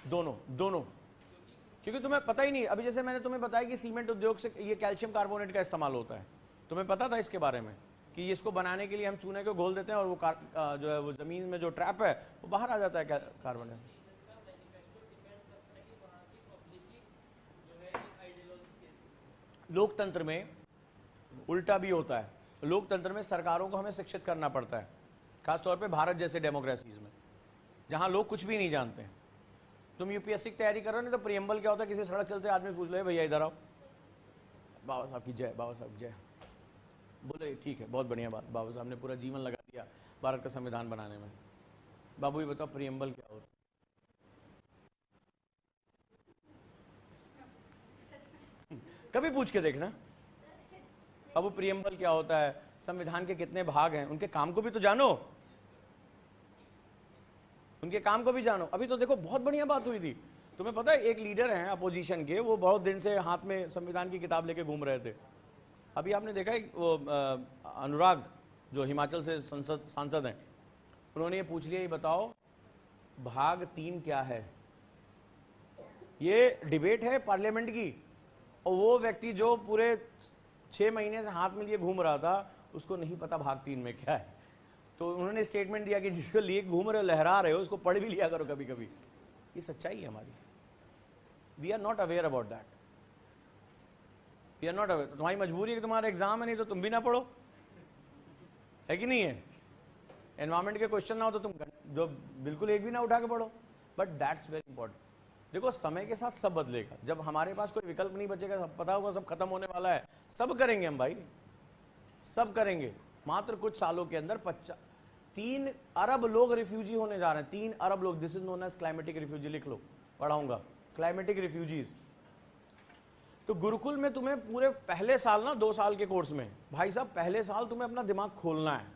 S1: दोनों, क्योंकि तुम्हें पता ही नहीं। अभी जैसे मैंने तुम्हें बताया कि सीमेंट उद्योग से ये कैल्शियम कार्बोनेट का इस्तेमाल होता है, तुम्हें पता था इसके बारे में कि इसको बनाने के लिए हम चूने को घोल देते हैं और वो जो है वो जमीन में जो ट्रैप है वो बाहर आ जाता है कार्बन। लोकतंत्र में उल्टा भी होता है। लोकतंत्र में सरकारों को हमें शिक्षित करना पड़ता है, खासतौर पे भारत जैसे डेमोक्रेसीज में जहां लोग कुछ भी नहीं जानते हैं। तुम यूपीएससी की तैयारी कर रहे हो, नहीं तो प्रियम्बल क्या होता है, किसी सड़क चलते आदमी पूछ लो भैया इधर आओ, बाबा साहब की जय, बाबा साहब जय, बोले ठीक है, बहुत बढ़िया बात, बाबा साहब ने पूरा जीवन लगा दिया भारत का संविधान बनाने में। बाबू ये बताओ प्रियम्बल क्या होता है? कभी पूछ के देखना, बाबू प्रियम्बल क्या होता है, संविधान के कितने भाग हैं, उनके काम को भी तो जानो, उनके काम को भी जानो। अभी तो देखो बहुत बढ़िया बात हुई थी, तुम्हें पता है एक लीडर हैं अपोजिशन के, वो बहुत दिन से हाथ में संविधान की किताब लेके घूम रहे थे। अभी आपने देखा है वो अनुराग जो हिमाचल से सांसद हैं, उन्होंने ये पूछ लिया, ये बताओ भाग 3 क्या है। ये डिबेट है पार्लियामेंट की, और वो व्यक्ति जो पूरे 6 महीने से हाथ में लिए घूम रहा था, उसको नहीं पता भाग 3 में क्या है। तो उन्होंने स्टेटमेंट दिया कि जिसको लिए घूम रहे हो, लहरा रहे हो, उसको पढ़ भी लिया करो कभी कभी। ये सच्चाई है हमारी। We are not aware about that, we are not aware. तुम्हारी मजबूरी है कि तुम्हारा एग्जाम है, नहीं तो तुम भी ना पढ़ो, है कि नहीं है। एनवायरमेंट के क्वेश्चन ना हो तो तुम जो बिल्कुल एक भी ना उठा के पढ़ो। But that's very important. देखो समय के साथ सब बदलेगा, जब हमारे पास कोई विकल्प नहीं बचेगा, सब पता होगा सब खत्म होने वाला है, सब करेंगे हम भाई, सब करेंगे। मात्र कुछ सालों के अंदर 3 अरब लोग रिफ्यूजी होने जा रहे हैं, 3 अरब लोग। This is known as climatic refugee, लिख लो, पढ़ाऊंगा, क्लाइमेटिक रिफ्यूजीज। तो गुरुकुल में तुम्हें पूरे पहले साल ना 2 साल के कोर्स में, भाई साहब पहले साल तुम्हें अपना दिमाग खोलना है,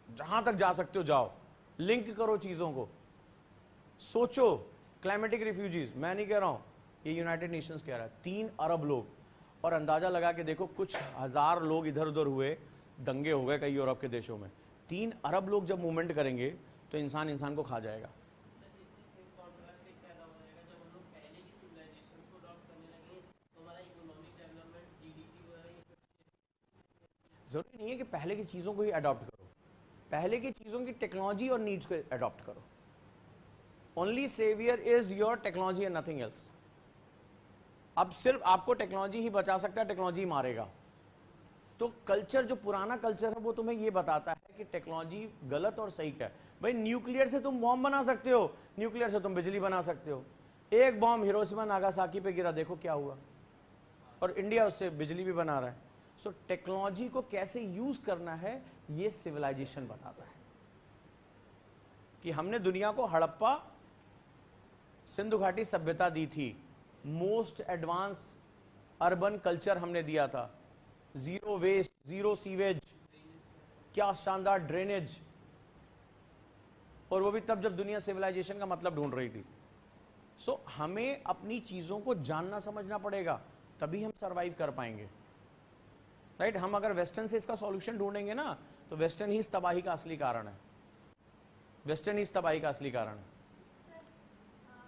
S1: जहां तक जा सकते हो जाओ, लिंक करो चीजों को, सोचो। क्लाइमेटिक रिफ्यूजीज मैं नहीं कह रहा हूं, ये यूनाइटेड नेशंस कह रहा है, 3 अरब लोग। और अंदाजा लगा के देखो, कुछ हजार लोग इधर उधर हुए, दंगे हो गए कई यूरोप के देशों में। 3 अरब लोग जब मूवमेंट करेंगे तो इंसान इंसान को खा जाएगा। जरूरी नहीं है कि पहले की चीजों को ही अडॉप्ट करो, पहले की चीजों की टेक्नोलॉजी और नीड्स को अडॉप्ट करो। Only saviour is your technology and nothing else. अब सिर्फ आपको टेक्नोलॉजी ही बचा सकता है, टेक्नोलॉजी मारेगा। तो कल्चर, जो पुराना कल्चर है, वो तुम्हें ये बताता है कि टेक्नोलॉजी गलत और सही क्या है। भाई न्यूक्लियर से तुम बॉम्ब बना सकते हो, न्यूक्लियर से तुम बिजली बना सकते हो। एक बॉम्ब हिरोशिमा नागासाकी पे गिरा, देखो क्या हुआ, और इंडिया उससे बिजली भी बना रहा है। सो टेक्नोलॉजी को कैसे यूज करना है, ये सिविलाइजेशन बताता है। कि हमने दुनिया को हड़प्पा सिंधु घाटी सभ्यता दी थी, मोस्ट एडवांस अर्बन कल्चर हमने दिया था, जीरो वेस्ट, जीरो सीवेज, क्या शानदार ड्रेनेज, और वो भी तब जब दुनिया सिविलाइजेशन का मतलब ढूंढ रही थी। सो हमें अपनी चीजों को जानना समझना पड़ेगा, तभी हम सरवाइव कर पाएंगे, राइट। हम अगर वेस्टर्न से इसका सॉल्यूशन ढूंढेंगे ना, तो वेस्टर्न ही इस तबाही का असली कारण है, वेस्टर्न ही इस तबाही का असली कारण है।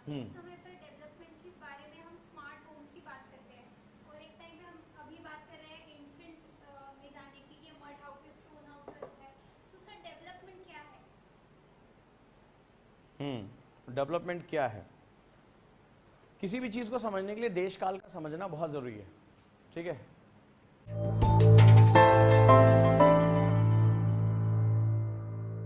S2: एक समय पर डेवलपमेंट के बारे में हम स्मार्ट होम्स की बात करते हैं, और एक टाइम पे हम अभी बात कर रहे हैं एंशिएंट में जाने की, कि मड हाउसेस, स्टोन हाउस अच्छा है। सो सर डेवलपमेंट क्या है?
S1: डेवलपमेंट क्या है? किसी भी चीज को समझने के लिए देश काल का समझना बहुत जरूरी है, ठीक है।